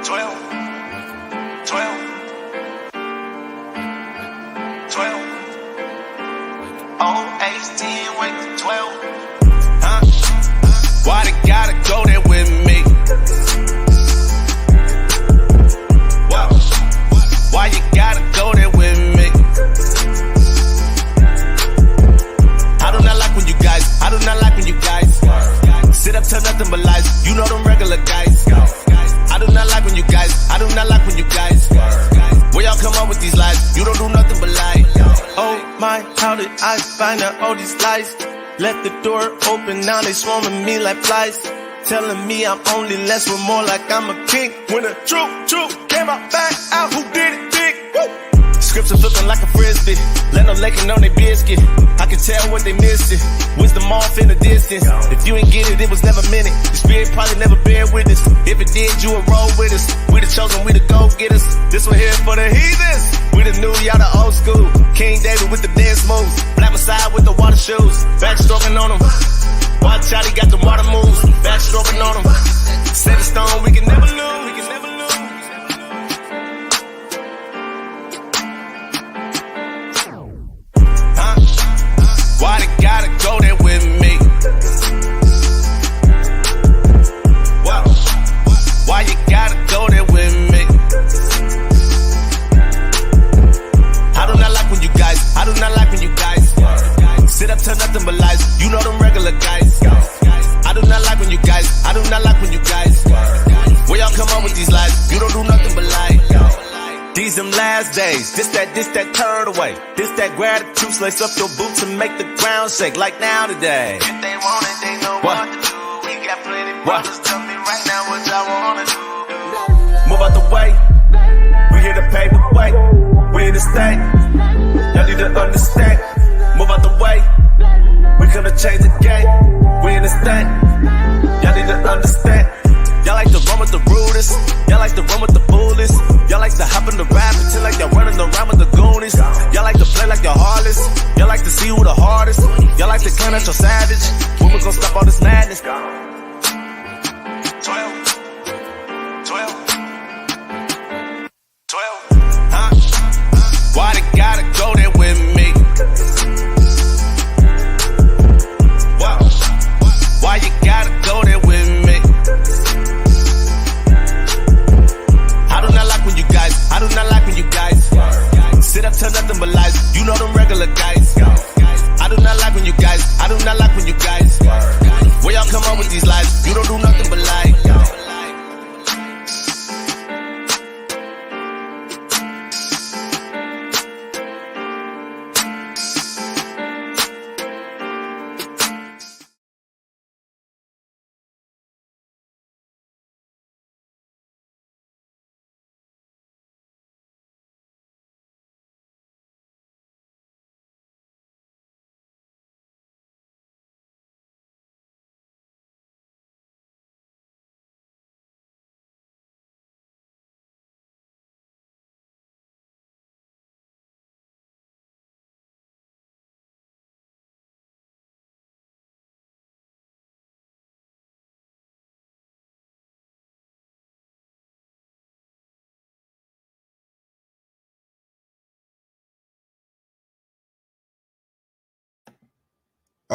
12, 12, 12. Oh, age 10, wait to 12. Huh? Why they gotta go there with me? Wow. Why you gotta go there with me? I do not like when you guys, I do not like when you guys sit up to nothing but lies. You know them regular guys. I do not like when you guys, I do not like when you guys where y'all come up with these lies. You don't do nothing but lie. Oh my, how did I find out all these lies? Left the door open, now they swarming me like flies. Telling me I'm only less with more like I'm a king. When the truth came out back out, who did it big? Woo! Scripts are flipping like a frisbee. Let them licking on their biscuit. I can tell what they missing. Wisdom off in the distance. If you ain't get it, it was never meant it. The spirit probably never bear witness. If it did, you would roll with us. We the chosen, we the go-getters. This one here for the heathens. We the new, y'all the old school. King David with the dance moves. Black Messiah with the water shoes. Backstroking on them. Watch out, he got the water moves. Backstroking on them. Set a stone, we can never lose. We can never lose. Why they gotta go there with me? Wow. Why you gotta go there with me? I do not like when you guys, I do not like when you guys sit up to nothing but lies. You know them regular guys. I do not like when you guys, I do not like when you guys where y'all come up with these lies. You don't do nothing but lie. These them last days, this that turn away. This that gratitude, slice up your boots and make the ground shake like now today. If they want it, they know what to do. We got plenty brothers, tell me right now what y'all wanna do. Move out the way, we here to pave the way. We in the state, y'all need to understand. Move out the way, we come to change the game. We in the state, y'all need to understand. Y'all like to run with the rudest. Y'all like to run with the foolish. Y'all like to hop in the rap until like y'all running around with the goonies. Y'all like to play like you're heartless. Y'all like to see who the hardest. Y'all like to claim that you're savage. When we gon' stop all this madness? 12, 12, 12. Huh? Why they gotta go there with me? Wow. Why you gotta go there with me? I do not like when you guys, I do not like when you guys sit up to nothing but lies. You know them regular guys. I do not like when you guys, I do not like when you guys where y'all come up with these lies. You don't do nothing but lie.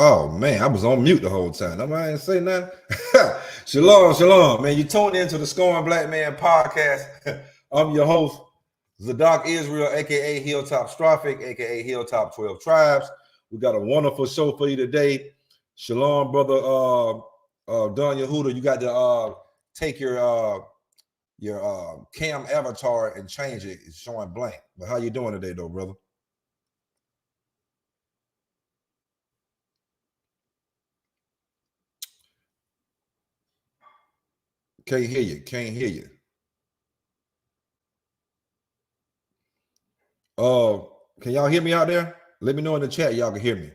Oh man, I was on mute the whole time. I ain't say nothing. Shalom, man. You tuned into the Scoring Black Man podcast. I'm your host, Zadok Israel, aka HILLTOPSTROPHIC, aka Hilltop 12 Tribes. We got a wonderful show for you today. Shalom, brother. Don Yehuda, you got to take your cam avatar and change it. It's showing blank. But how you doing today, though, brother? Can't hear you. Can y'all hear me out there? Let me know in the chat y'all can hear me.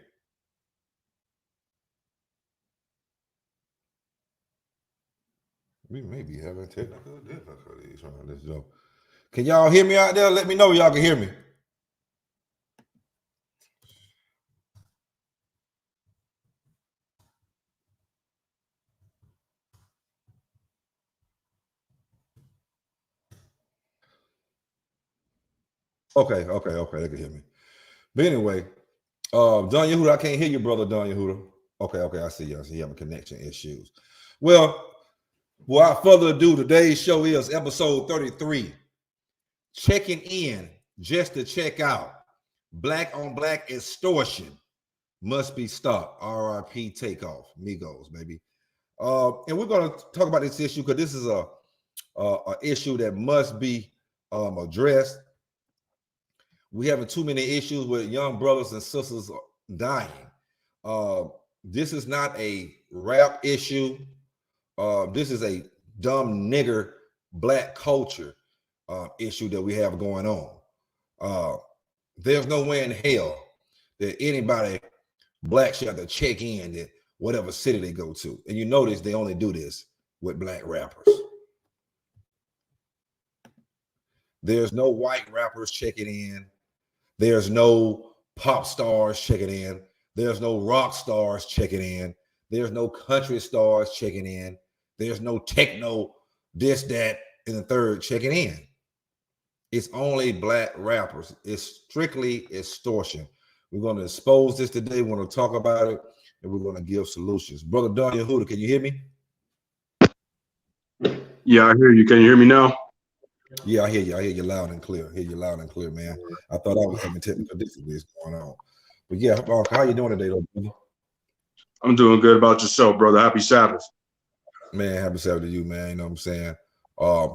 We may be having technical difficulties on this show. Can y'all hear me out there? Let me know y'all can hear me. Okay, they can hear me. But anyway, Don Yehuda, I can't hear you, brother Don Yehuda. Okay, I see you. I see you having connection issues. Well, without further ado, today's show is episode 33. Checking in just to check out. Black on black extortion must be stopped. RIP Takeoff. Migos, baby. And we're going to talk about this issue because this is a issue that must be addressed. We having too many issues with young brothers and sisters dying. This is not a rap issue. This is a dumb nigger black culture issue that we have going on. There's no way in hell that anybody black should have to check in at whatever city they go to. And you notice they only do this with black rappers. There's no white rappers checking in. There's no pop stars checking in. There's no rock stars checking in. There's no country stars checking in. There's no techno, this, that, and the third checking in. It's only black rappers. It's strictly extortion. We're going to expose this today. We're going to talk about it, and we're going to give solutions. Brother Don Yehuda, can you hear me? Yeah, I hear you. Can you hear me now? Yeah, I hear you. I hear you loud and clear. Man. I thought I was having technical difficulties going on. But yeah, how you doing today, though, brother? I'm doing good. About yourself, brother? Happy Sabbath. Man, happy Sabbath to you, man. You know what I'm saying?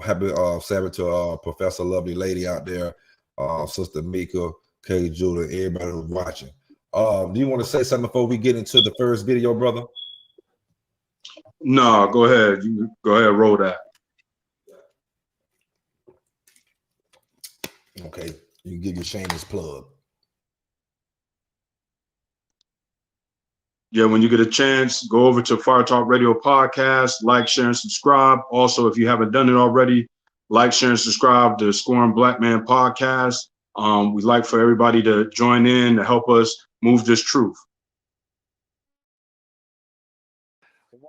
Happy Sabbath to Professor Lovely Lady out there, Sister Mika, K. Judah, everybody who's watching. Do you want to say something before we get into the first video, brother? No, go ahead. You go ahead, roll that. Okay, you can give your shameless plug. Yeah, when you get a chance, go over to Fire Talk Radio Podcast, like, share, and subscribe. Also, if you haven't done it already, like, share, and subscribe to Scoring Black Man Podcast. We'd like for everybody to join in to help us move this truth. Why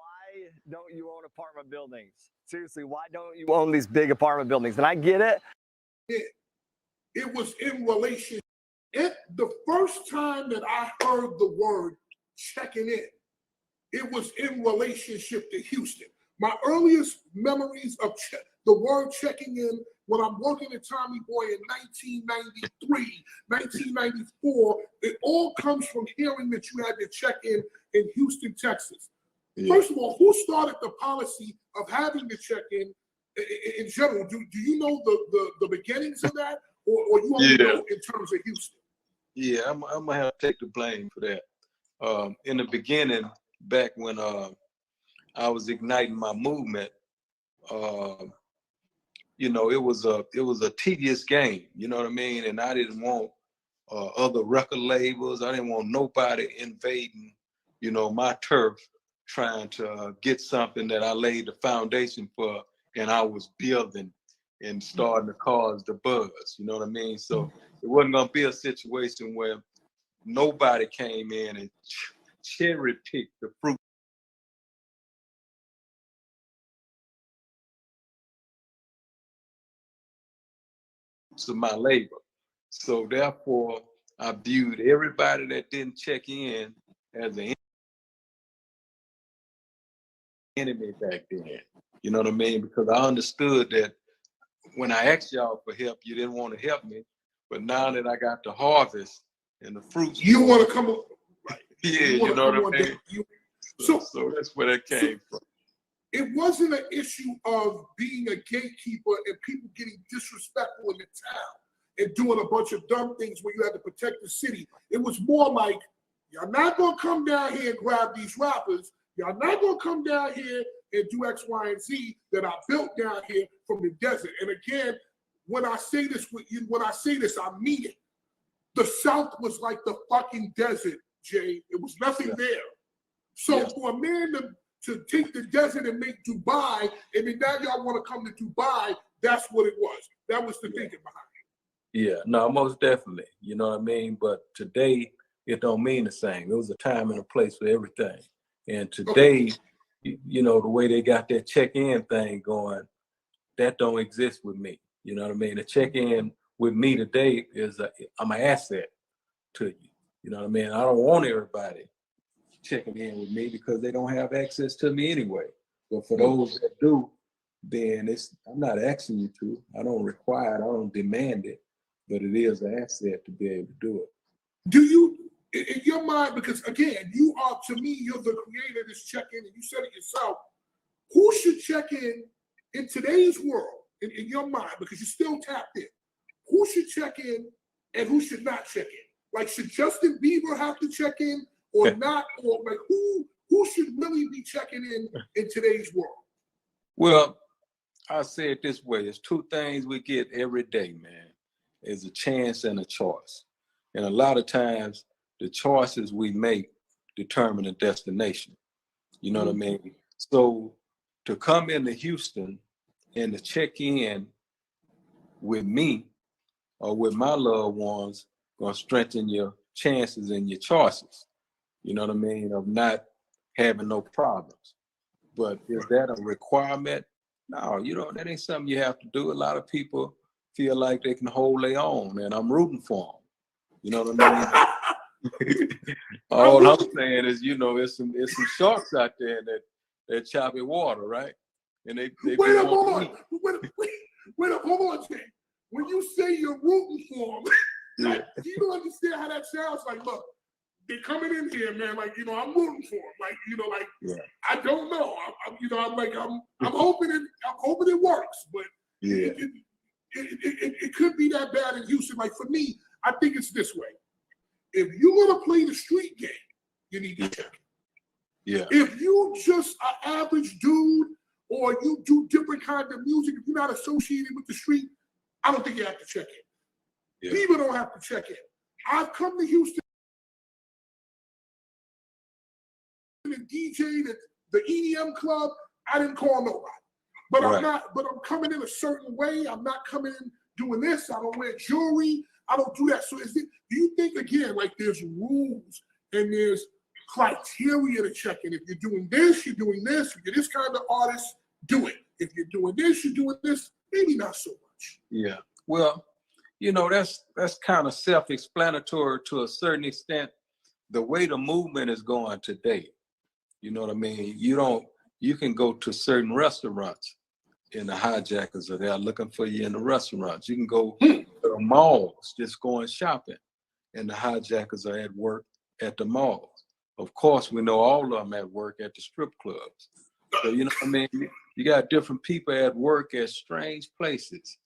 don't you own apartment buildings? Seriously, why don't you own these big apartment buildings? And I get it. It was in relation. The first time that I heard the word checking in, it was in relationship to Houston. My earliest memories of the word checking in when I'm working at Tommy Boy in 1993, 1994, it all comes from hearing that you had to check in Houston, Texas. Yeah. First of all, who started the policy of having to check in general? Do you know the beginnings of that? Or you only know in terms of Houston? Yeah, I'm gonna have to take the blame for that. In the beginning, back when I was igniting my movement, you know, it was a tedious game. You know what I mean? And I didn't want other record labels. I didn't want nobody invading, you know, my turf, trying to get something that I laid the foundation for, and I was building and starting to cause the buzz, you know what I mean? So it wasn't gonna be a situation where nobody came in and cherry picked the fruit of my labor. So therefore, I viewed everybody that didn't check in as an enemy back then. You know what I mean? Because I understood that when I asked y'all for help, you didn't want to help me. But now that I got the harvest and the fruits, you want to come up, right? Yeah, you know what I mean? So that's where that came from. It wasn't an issue of being a gatekeeper and people getting disrespectful in the town and doing a bunch of dumb things where you had to protect the city. It was more like, y'all not going to come down here and grab these rappers. Y'all not going to come down here and do X, Y, and Z that I built down here from the desert. And again, when I say this, I mean it. The South was like the fucking desert, Jay. It was nothing there. So for a man to take the desert and make Dubai, and then now y'all want to come to Dubai, that's what it was. That was the thinking behind it. Yeah, no, most definitely. You know what I mean? But today, it don't mean the same. It was a time and a place for everything. And today, you know, the way they got that check-in thing going, that don't exist with me. You know what I mean? The check-in with me today is I'm an asset to you. You know what I mean? I don't want everybody checking in with me because they don't have access to me anyway. But for those that do, then I'm not asking you to. I don't require it. I don't demand it. But it is an asset to be able to do it. Do you, in your mind, because again, you are, to me, you're the creator of this check-in, and you said it yourself, who should check in today's world, in your mind, because you're still tapped in, who should check in and who should not check in? Like, should Justin Bieber have to check in or not? Or like, who should really be checking in today's world? Well, I say it this way. It's two things we get every day, man. Is a chance and a choice. And a lot of times, the choices we make determine the destination. You know what I mean? So to come into Houston and to check in with me or with my loved ones gonna strengthen your chances and your choices. You know what I mean? Of not having no problems. But is that a requirement? No, that ain't something you have to do. A lot of people feel like they can hold their own, and I'm rooting for them. You know what I mean? All I'm saying is, it's some sharks out there that choppy water, right? And they wait up, hold on. Wait up, hold on, Jay. When you say you're rooting for them, like, you don't understand how that sounds. Like, look, they're coming in here, man. Like, I'm rooting for them. Like, I don't know. I'm hoping it works, but it could be that bad in Houston. Like, for me, I think it's this way. If you're gonna play the street game, you need to check it. Yeah. If you just an average dude or you do different kind of music, if you're not associated with the street, I don't think you have to check in. Yeah. People don't have to check in. I've come to Houston and DJ'd at the EDM club. I didn't call nobody. But I'm coming in a certain way. I'm not coming in doing this. I don't wear jewelry. I don't do that. So do you think, again, like there's rules and there's criteria to check in? If you're doing this, you're doing this. If you're this kind of artist, do it. If you're doing this, you're doing this. Maybe not so much. Yeah. Well, that's kind of self-explanatory to a certain extent. The way the movement is going today, you know what I mean? You can go to certain restaurants and the hijackers are there looking for you in the restaurants. You can go to the malls, just going shopping, and the hijackers are at work at the malls. Of course, we know all of them at work at the strip clubs. So, you know what I mean? You got different people at work at strange places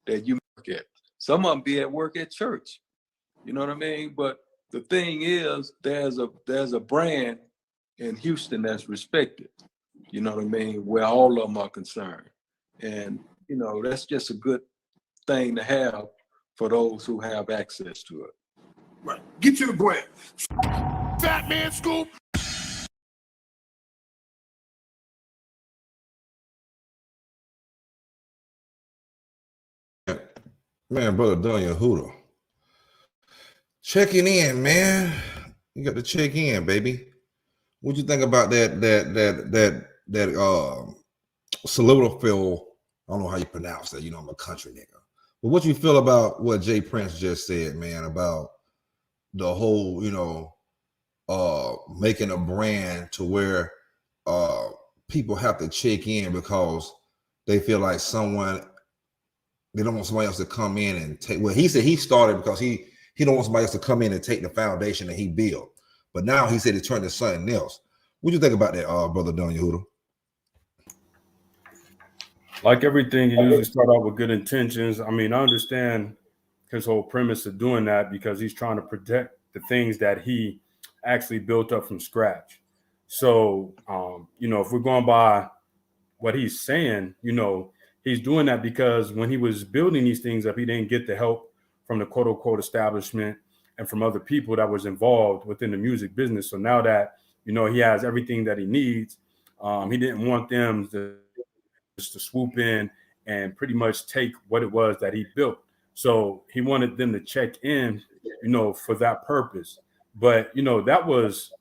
that you work at. Some of them be at work at church. You know what I mean? But the thing is, there's a brand in Houston that's respected. You know what I mean? Where all of them are concerned. And, that's just a good thing to have for those who have access to it. Right. Get you the brand. Fat Man Scoop. Man, brother Daniel Hooter. Checking in, man. You got to check in, baby. What you think about that soliloquy? I don't know how you pronounce that. I'm a country nigga. But what you feel about what Jay Prince just said, man, about the whole, making a brand to where people have to check in because they feel like they don't want somebody else to come in and take. Well, he said he started because he don't want somebody else to come in and take the foundation that he built. But now he said it turned to something else. What do you think about that, brother Daniel Hooter? Like everything, you usually start out with good intentions. I mean, I understand his whole premise of doing that because he's trying to protect the things that he actually built up from scratch. So, if we're going by what he's saying, he's doing that because when he was building these things up, he didn't get the help from the quote unquote establishment and from other people that was involved within the music business. So now that, he has everything that he needs, he didn't want them to swoop in and pretty much take what it was that he built. So he wanted them to check in, for that purpose. But, that was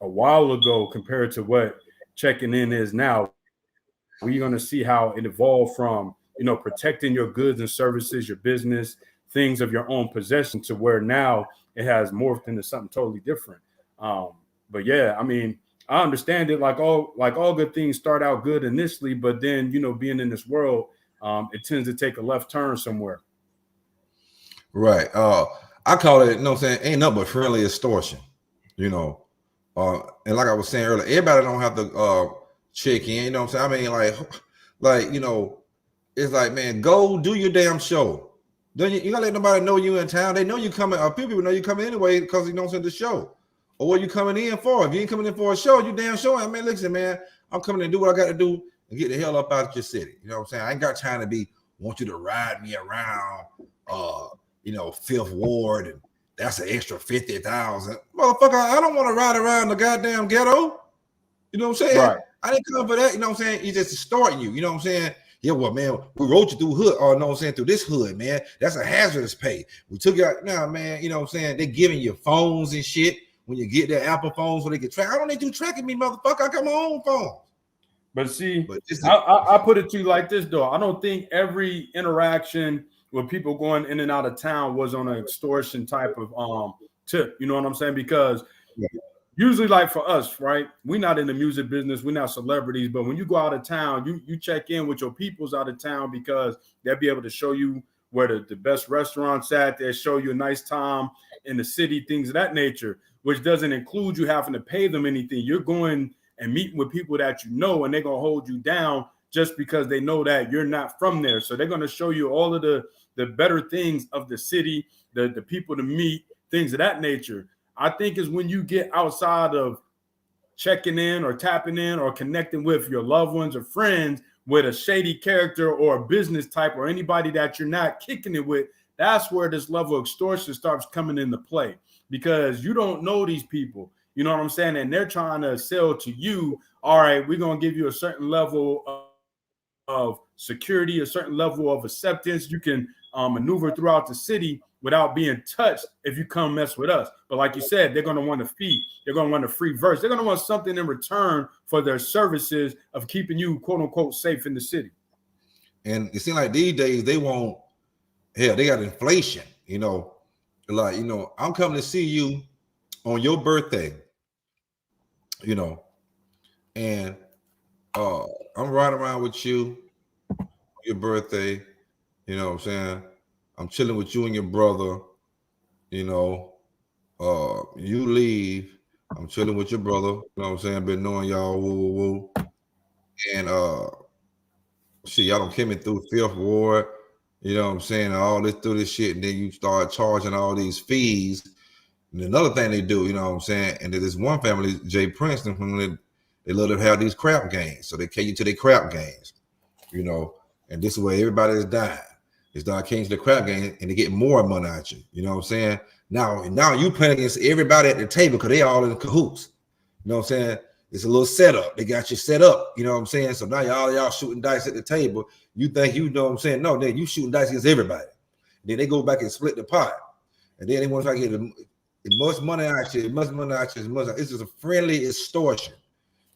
a while ago compared to what checking in is now. We're going to see how it evolved from, protecting your goods and services, your business, things of your own possession to where now it has morphed into something totally different. But yeah, I mean, I understand it. Like all good things start out good initially, but then, you know, being in this world, it tends to take a left turn somewhere. Right. I call it, you know what I'm saying, ain't nothing but friendly extortion, you know. And like I was saying earlier, everybody don't have to check in, you know what I'm saying? I mean, like, you know, it's like, man, go do your damn show. Then you gotta let nobody know you in town. They know you coming, people know you coming anyway because you know what I'm saying, the show. Or what you coming in for? If you ain't coming in for a show, you damn show. I mean, listen, man, I'm coming to do what I got to do and get the hell up out of your city. You know what I'm saying? I ain't got time to want you to ride me around, you know, Fifth Ward, and that's an extra 50,000. Motherfucker, I don't want to ride around the goddamn ghetto. You know what I'm saying? Right. I didn't come for that. You know what I'm saying? He's just extorting you. You know what I'm saying? Yeah, well, man, we wrote you through hood. Oh, no, I'm saying through this hood, man. That's a hazardous pay. We took you out. Now, man, you know what I'm saying? They're giving you phones and shit. When you get their Apple phones, so they can track. I don't need you tracking me, motherfucker. I got my own phone. But see, I put it to you like this, though. I don't think every interaction with people going in and out of town was on an extortion type of tip. You know what I'm saying? Because usually, like for us, right? We're not in the music business. We're not celebrities. But when you go out of town, you check in with your peoples out of town because they'll be able to show you where the best restaurants at. They'll show you a nice time in the city, things of that nature, which doesn't include you having to pay them anything. You're going and meeting with people that you know, and they're going to hold you down just because they know that you're not from there. So they're going to show you all of the better things of the city, the people to meet, things of that nature. I think is when you get outside of checking in or tapping in or connecting with your loved ones or friends with a shady character or a business type or anybody that you're not kicking it with, that's where this level of extortion starts coming into play. Because you don't know these people, you know what I'm saying? And they're trying to sell to you, all right, we're going to give you a certain level of security, a certain level of acceptance. You can maneuver throughout the city without being touched if you come mess with us. But like you said, they're going to want a fee. They're going to want a free verse. They're going to want something in return for their services of keeping you, quote unquote, safe in the city. And it seems like these days they want, hell, they got inflation, you know. Like, you know, I'm coming to see you on your birthday, you know, and I'm riding around with you on your birthday, you know what I'm saying? I'm chilling with you and your brother, you know, you leave, I'm chilling with your brother, you know what I'm saying? Been knowing y'all, woo. And see, y'all don't came in through Fifth Ward. You know what I'm saying? All this through this shit, and then you start charging all these fees. And another thing they do, you know what I'm saying? And there's one family, Jay Princeton, when they love to have these crap games. So they take you to their crap games, you know, and this is where everybody is dying. They start came to the crap game and they get more money out you. You know what I'm saying? Now you playing against everybody at the table because they all in cahoots. You know what I'm saying? It's a little setup. They got you set up. You know what I'm saying? So now y'all shooting dice at the table. You think you know what I'm saying? No, then you shooting dice against everybody. Then they go back and split the pot. And then they want to try to get as much money out you, as much money out you, as much. It's just a friendly extortion.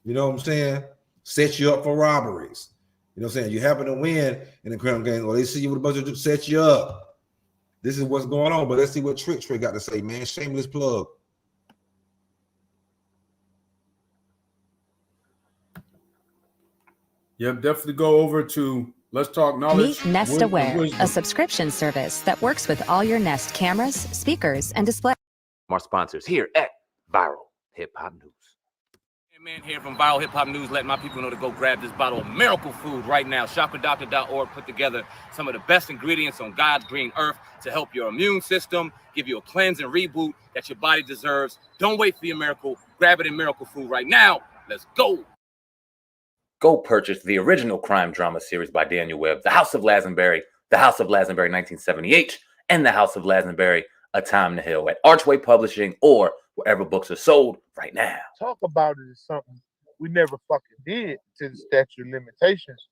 You know what I'm saying? Set you up for robberies. You know what I'm saying? You happen to win in the crime game, or they see you with a bunch of set you up. This is what's going on. But let's see what Trick got to say, man. Shameless plug. Yep, definitely go over to Let's Talk Knowledge. Meet Nest Aware, a subscription service that works with all your Nest cameras, speakers, and display. Our sponsors here at Viral Hip Hop News. Hey man, here from Viral Hip Hop News, letting my people know to go grab this bottle of miracle food right now. ShopADoctor.org put together some of the best ingredients on God's green earth to help your immune system, give you a cleanse and reboot that your body deserves. Don't wait for your miracle. Grab it in Miracle Food right now. Let's go. Go purchase the original crime drama series by Daniel Webb, The House of Lazenberry, The House of Lazenberry 1978, and The House of Lazenberry, A Time to Heal at Archway Publishing or wherever books are sold right now. Talk about it is something we never fucking did to the statute of limitations.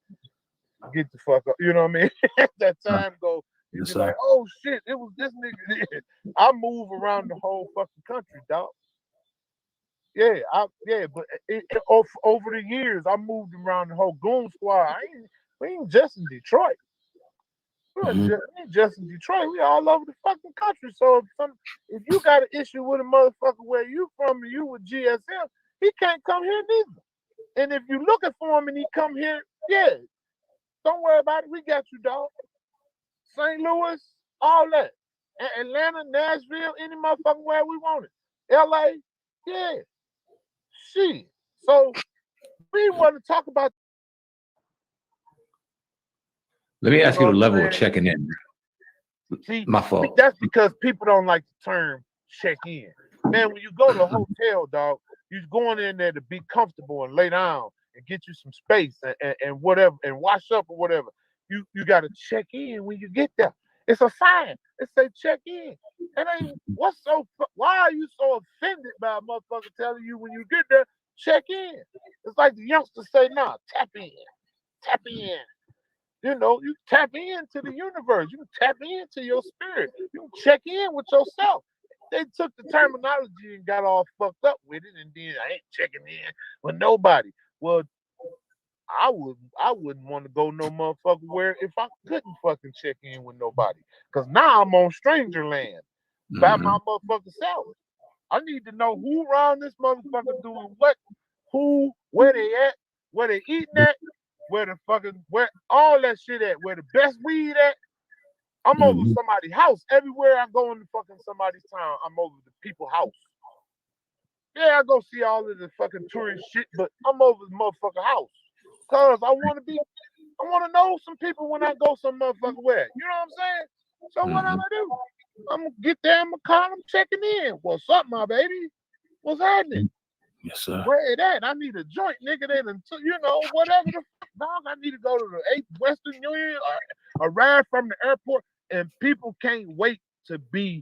Get the fuck up. You know what I mean? That time go, you be like, oh shit, it was this nigga. I move around the whole fucking country, dog. But over the years, I moved around the whole goon squad. We ain't just in Detroit. Just in Detroit, we all over the fucking country. So if you got an issue with a motherfucker where you from and you with GSM, he can't come here neither. And if you looking for him and he come here, yeah, don't worry about it. We got you, dog. St. Louis, all that. Atlanta, Nashville, any motherfucking where we want it. LA, yeah. Shit. So we want to talk about. Let me ask you the level of checking in. See, my fault. That's because people don't like the term check in. Man, when you go to a hotel, dog, you're going in there to be comfortable and lay down and get you some space and whatever and wash up or whatever. You got to check in when you get there. It's a sign. It say check in. And why are you so offended by a motherfucker telling you when you get there, check in? It's like the youngsters say, nah, tap in. Tap in. You know, you tap into the universe. You tap into your spirit. You check in with yourself. They took the terminology and got all fucked up with it, and then I ain't checking in with nobody. Well, I wouldn't want to go no motherfucker where if I couldn't fucking check in with nobody. Cause now I'm on stranger land by my motherfucking self. I need to know who around this motherfucker doing what, who, where they at, where they eating at, where all that shit at, where the best weed at. I'm over somebody's house. Everywhere I go in the fucking somebody's town, I'm over the people's house. Yeah, I go see all of the fucking tourist shit, but I'm over the motherfucking house. Cause I want to know some people when I go some motherfucking where. You know what I'm saying? So what I'm gonna do? I'm gonna get there, I'm gonna call them checking in. What's up, my baby? What's happening? Yes, sir. Where it at? I need a joint, nigga. Then until whatever the fuck, dog. I need to go to the 8th Western Union or ride from the airport. And people can't wait to be,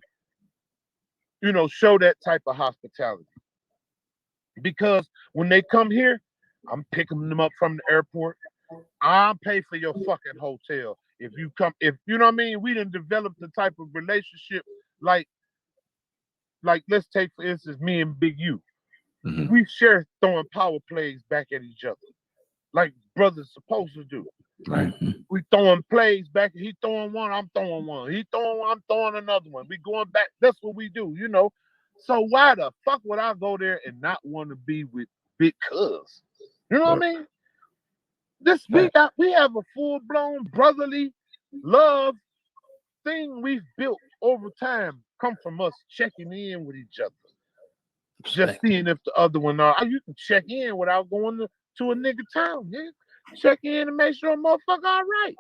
show that type of hospitality. Because when they come here, I'm picking them up from the airport. I'll pay for your fucking hotel. If you know what I mean, we done developed the type of relationship like let's take for instance me and Big U. We share throwing power plays back at each other, like brothers supposed to do. Right. We throwing plays back. He throwing one, I'm throwing one. He throwing one, I'm throwing another one. We going back. That's what we do, So why the fuck would I go there and not want to be with Big Cuz? You know what I mean? We have a full-blown brotherly love thing we've built over time come from us checking in with each other. Just seeing if the other one you can check in without going to a nigga town, nigga. Check in and make sure a motherfucker all right.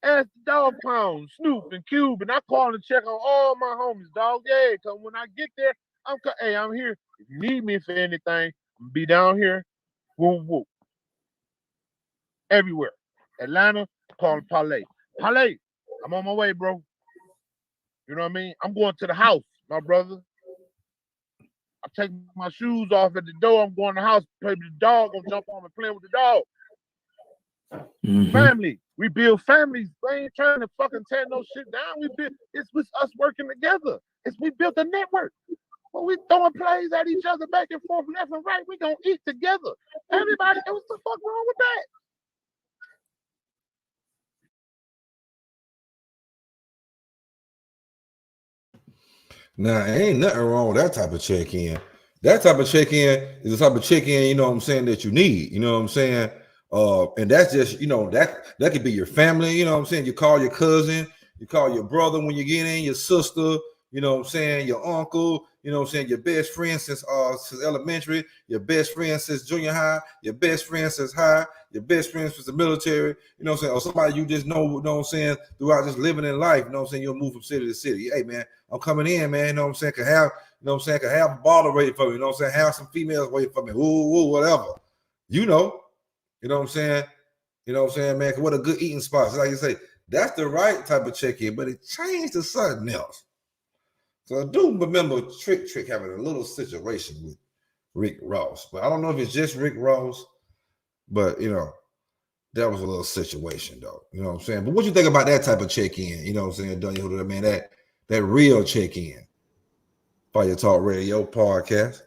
Ask the dog pound, Snoop and Cube, and I call and check on all my homies, dog. Yeah, cause when I get there, I'm here. If you need me for anything, I'm gonna be down here. Woo woo. Everywhere. Atlanta, call Parlay. Parlay, I'm on my way, bro. You know what I mean? I'm going to the house, my brother. I take my shoes off at the door. I'm going to the house, play with the dog. I'm jump on and playing with the dog. Family. We build families. We ain't trying to fucking tear no shit down. It's with us working together. We built a network. When we throwing plays at each other back and forth, left and right, we gonna eat together. Everybody, what's the fuck wrong with that? Nah, ain't nothing wrong with that type of check-in. That type of check-in is the type of check-in, you know what I'm saying, that you need. You know what I'm saying? And that's just, that could be your family, you know what I'm saying? You call your cousin, you call your brother when you get in, your sister, you know what I'm saying, your uncle, you know what I'm saying, your best friend since elementary, your best friend since junior high, your best friend since high, your best friend since the military, you know what I'm saying, or somebody you just know what I'm saying, throughout just living in life, you know what I'm saying, you'll move from city to city. Hey man, I'm coming in, man, you know what I'm saying, can have a bottle waiting for me, you know what I'm saying, have some females waiting for me, whatever. You know what I'm saying? You know what I'm saying, man? What a good eating spot. So like you say, that's the right type of check-in, but it changed to something else. So I do remember Trick having a little situation with Rick Ross. But I don't know if it's just Rick Ross, but that was a little situation though. You know what I'm saying? But what you think about that type of check-in? You know what I'm saying, Dunny Hood, man, that real check-in. Fire Talk Radio podcast.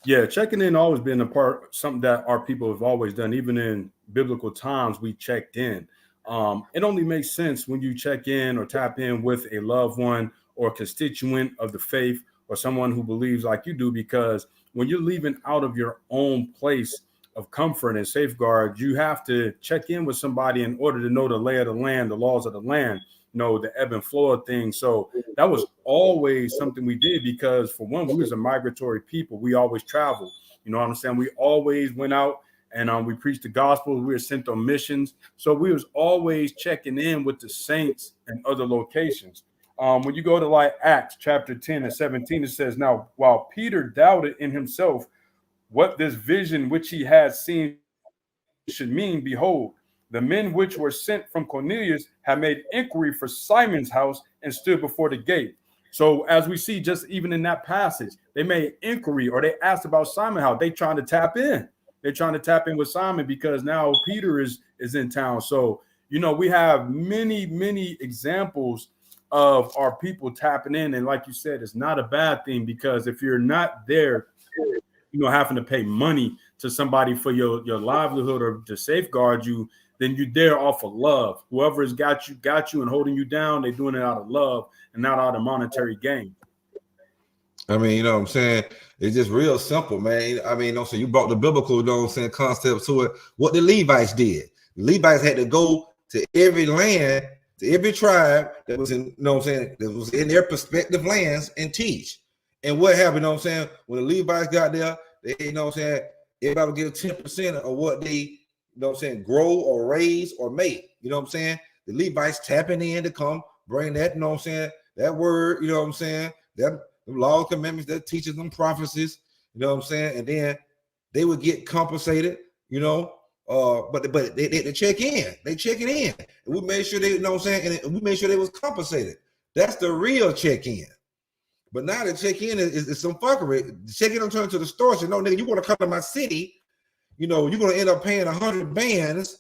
Yeah, checking in always been a part, something that our people have always done. Even in biblical times, we checked in. It only makes sense when you check in or tap in with a loved one or constituent of the faith or someone who believes like you do, because when you're leaving out of your own place of comfort and safeguard, you have to check in with somebody in order to know the lay of the land, the laws of the land, the ebb and flow of things. So that was always something we did, because for one, we was a migratory people. We always traveled. You know what I'm saying? We always went out and we preached the gospel. We were sent on missions. So we was always checking in with the saints and other locations. When you go to like Acts chapter 10 and 17, it says, now, while Peter doubted in himself what this vision which he had seen should mean, behold, the men which were sent from Cornelius had made inquiry for Simon's house and stood before the gate. So as we see, just even in that passage, they made inquiry, or they asked about Simon's house. They trying to tap in. They're trying to tap in with Simon because now Peter is in town. So, we have many, many examples of our people tapping in. And like you said, it's not a bad thing, because if you're not there, having to pay money to somebody for your livelihood or to safeguard you, then you're there off of love. Whoever has got you and holding you down, they're doing it out of love and not out of monetary gain. I mean, you know what I'm saying? It's just real simple, man. I mean, so you brought the biblical, concept to it. What the Levites did. The Levites had to go to every land, to every tribe that was in, that was in their prospective lands and teach. And what happened, when the Levites got there, they, everybody would give 10% of what they, grow or raise or make. The Levites tapping in to come bring that, that word, that the law commandments, that teaches them prophecies, and then they would get compensated, but they check in. They checking in. And we made sure they, and we made sure they was compensated. That's the real check-in. But now the check-in is some fuckery. The check-in turned to the extortion. No, nigga, you want to come to my city, you're going to end up paying 100 bands.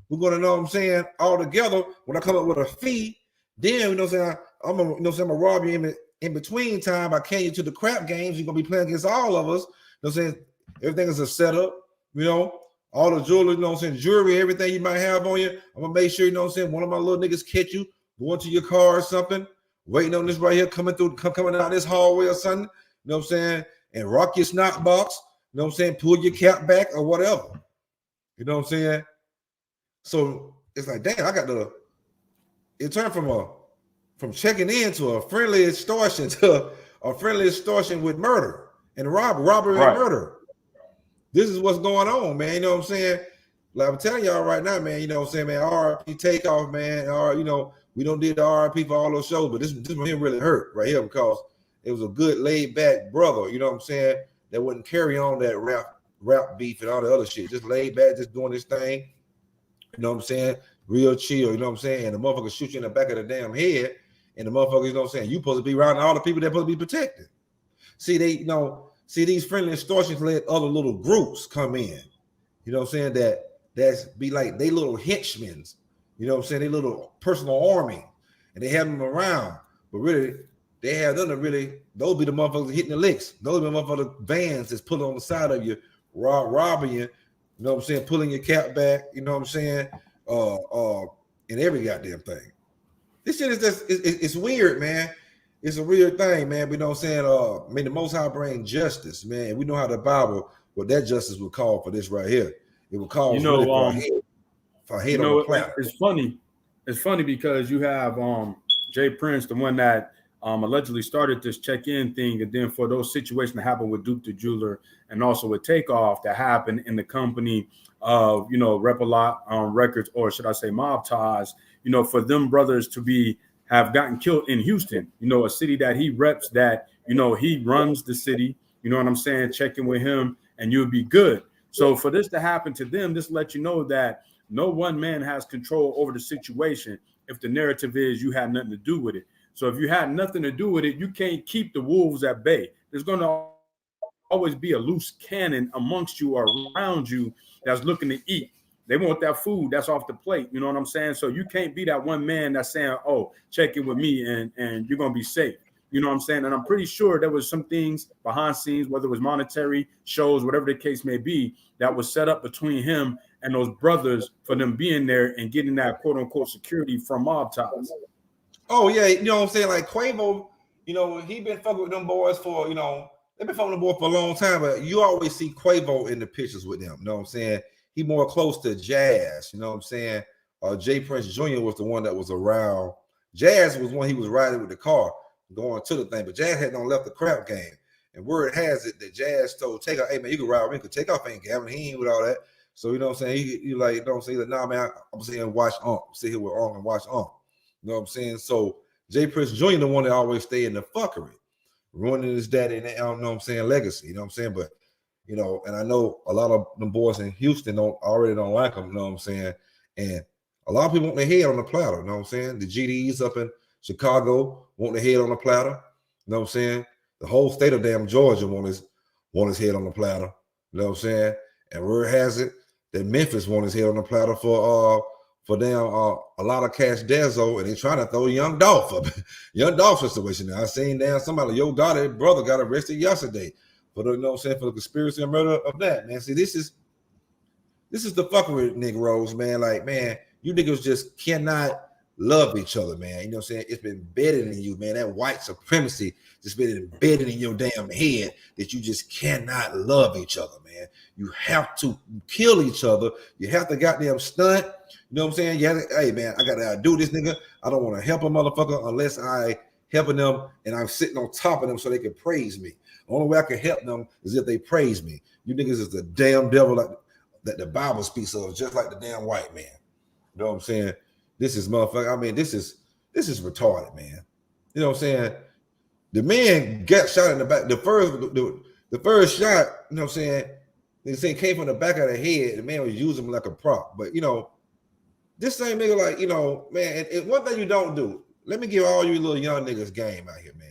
We're going to, all together, when I come up with a fee, then, I'm going to rob you in between time. I carry you to the crap games. You're going to be playing against all of us. Everything is a setup, all the jewelry, jewelry, everything you might have on you. I'm going to make sure, one of my little niggas catch you, going to your car or something, waiting on this right here, coming out this hallway or something, and rock your snot box, pull your cap back or whatever. So it's like, damn, it turned from checking in to a friendly extortion to a friendly extortion with murder and robbery and murder. This is what's going on, man. Like I'm telling y'all right now, man, man, RIP Takeoff, man, we don't did the RIP for all those shows, but this one here really hurt right here, because it was a good laid back brother, that wouldn't carry on that rap beef and all the other shit. Just laid back, just doing this thing, real chill, and the motherfucker shoot you in the back of the damn head, and the motherfuckers, you supposed to be around all the people that supposed to be protected. See, these friendly extortions let other little groups come in, that's be like they little henchmen, they little personal army, and they have them around, but really they have them to really, those be the motherfuckers hitting the licks. Those be the motherfuckers vans that's put on the side of you, robbing you, pulling your cap back, and every goddamn thing. This shit is just, it's weird, man. It's a weird thing, man. But the Most High bring justice, man. We know how the Bible, what that justice would call for this right here. It would call for hate on the planet. It's funny because you have Jay Prince, the one that allegedly started this check-in thing, and then for those situations that happened with Duke the Jeweler and also with Takeoff that happened in the company of Rep-A-Lot Records, or should I say Mob Ties, for them brothers to have gotten killed in Houston, a city that he reps, that he runs the city, checking with him, and you'll be good. So for this to happen to them, this lets you know that no one man has control over the situation if the narrative is you had nothing to do with it. So if you had nothing to do with it, you can't keep the wolves at bay. There's going to always be a loose cannon amongst you or around you that's looking to eat. They want that food that's off the plate. You know what I'm saying? So you can't be that one man that's saying, oh, check in with me and you're going to be safe. You know what I'm saying? And I'm pretty sure there was some things behind scenes, whether it was monetary, shows, whatever the case may be, that was set up between him and those brothers for them being there and getting that quote unquote security from mob ties. Oh yeah, you know what I'm saying? Like Quavo, you know, he been fucking with them boys for, you know, they've been fucking with them boys for a long time, but you always see Quavo in the pictures with them. You know what I'm saying? He more close to Jazz, you know what I'm saying? Jay Prince Jr. was the one that was around. Jazz was one he was riding with the car going to the thing, but Jazz had not left the crap game. And word has it that Jazz told Takeoff, hey man, you can ride with me because Takeoff ain't gambling. He ain't with all that. So you know what I'm saying? He like, you know what I'm saying? Like, nah, man, I'm saying watch sit here with and watch You know what I'm saying? So Jay Prince Jr. the one that always stay in the fuckery, ruining his daddy and I don't know what I'm saying, legacy. You know what I'm saying? But you know, and I know a lot of them boys in Houston already don't like him, you know what I'm saying? And a lot of people want their head on the platter, you know what I'm saying? The GDs up in Chicago want their head on the platter, you know what I'm saying? The whole state of damn Georgia want his head on the platter, you know what I'm saying? And word has it that Memphis want his head on the platter for damn a lot of cash Dezo, and they trying to throw Young Dolph up. Young Dolph situation. I seen damn somebody, Yo Gotti brother got arrested yesterday for the, you know what I'm saying, for the conspiracy and murder of that, man. See, this is the fuckery, Negroes, man. Like, man, you niggas just cannot love each other, man. You know what I'm saying? It's been embedded in you, man. That white supremacy just been embedded in your damn head that you just cannot love each other, man. You have to kill each other. You have to goddamn stunt. You know what I'm saying? You have to, hey, man, I got to do this nigga. I don't want to help a motherfucker unless I helping them and I'm sitting on top of them so they can praise me. The only way I can help them is if they praise me. You niggas is the damn devil that the Bible speaks of, just like the damn white man. You know what I'm saying? This is motherfucker. I mean, this is retarded, man. You know what I'm saying? The man got shot in the back. The first shot, you know what I'm saying? They say came from the back of the head. The man was using him like a prop. But you know, this same nigga, like, you know, man, and one thing you don't do. Let me give all you little young niggas game out here, man.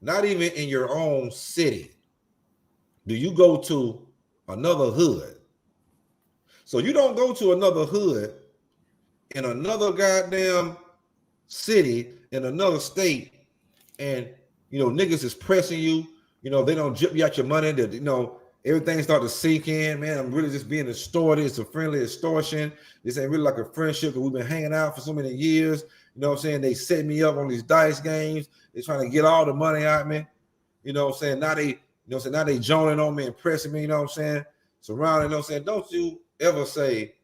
Not even in your own city do you go to another hood. So you don't go to another hood in another goddamn city in another state, and you know niggas is pressing you. You know they don't jip you out your money. That, you know, everything start to sink in. Man, I'm really just being extorted. It's a friendly extortion. This ain't really like a friendship that we've been hanging out for so many years. You know what I'm saying? They set me up on these dice games. They're trying to get all the money out of me. You know what I'm saying? Now they, you know what I'm saying? Now they joining on me and pressing me. You know what I'm saying? Surrounding. You know what I'm saying? Don't you ever say,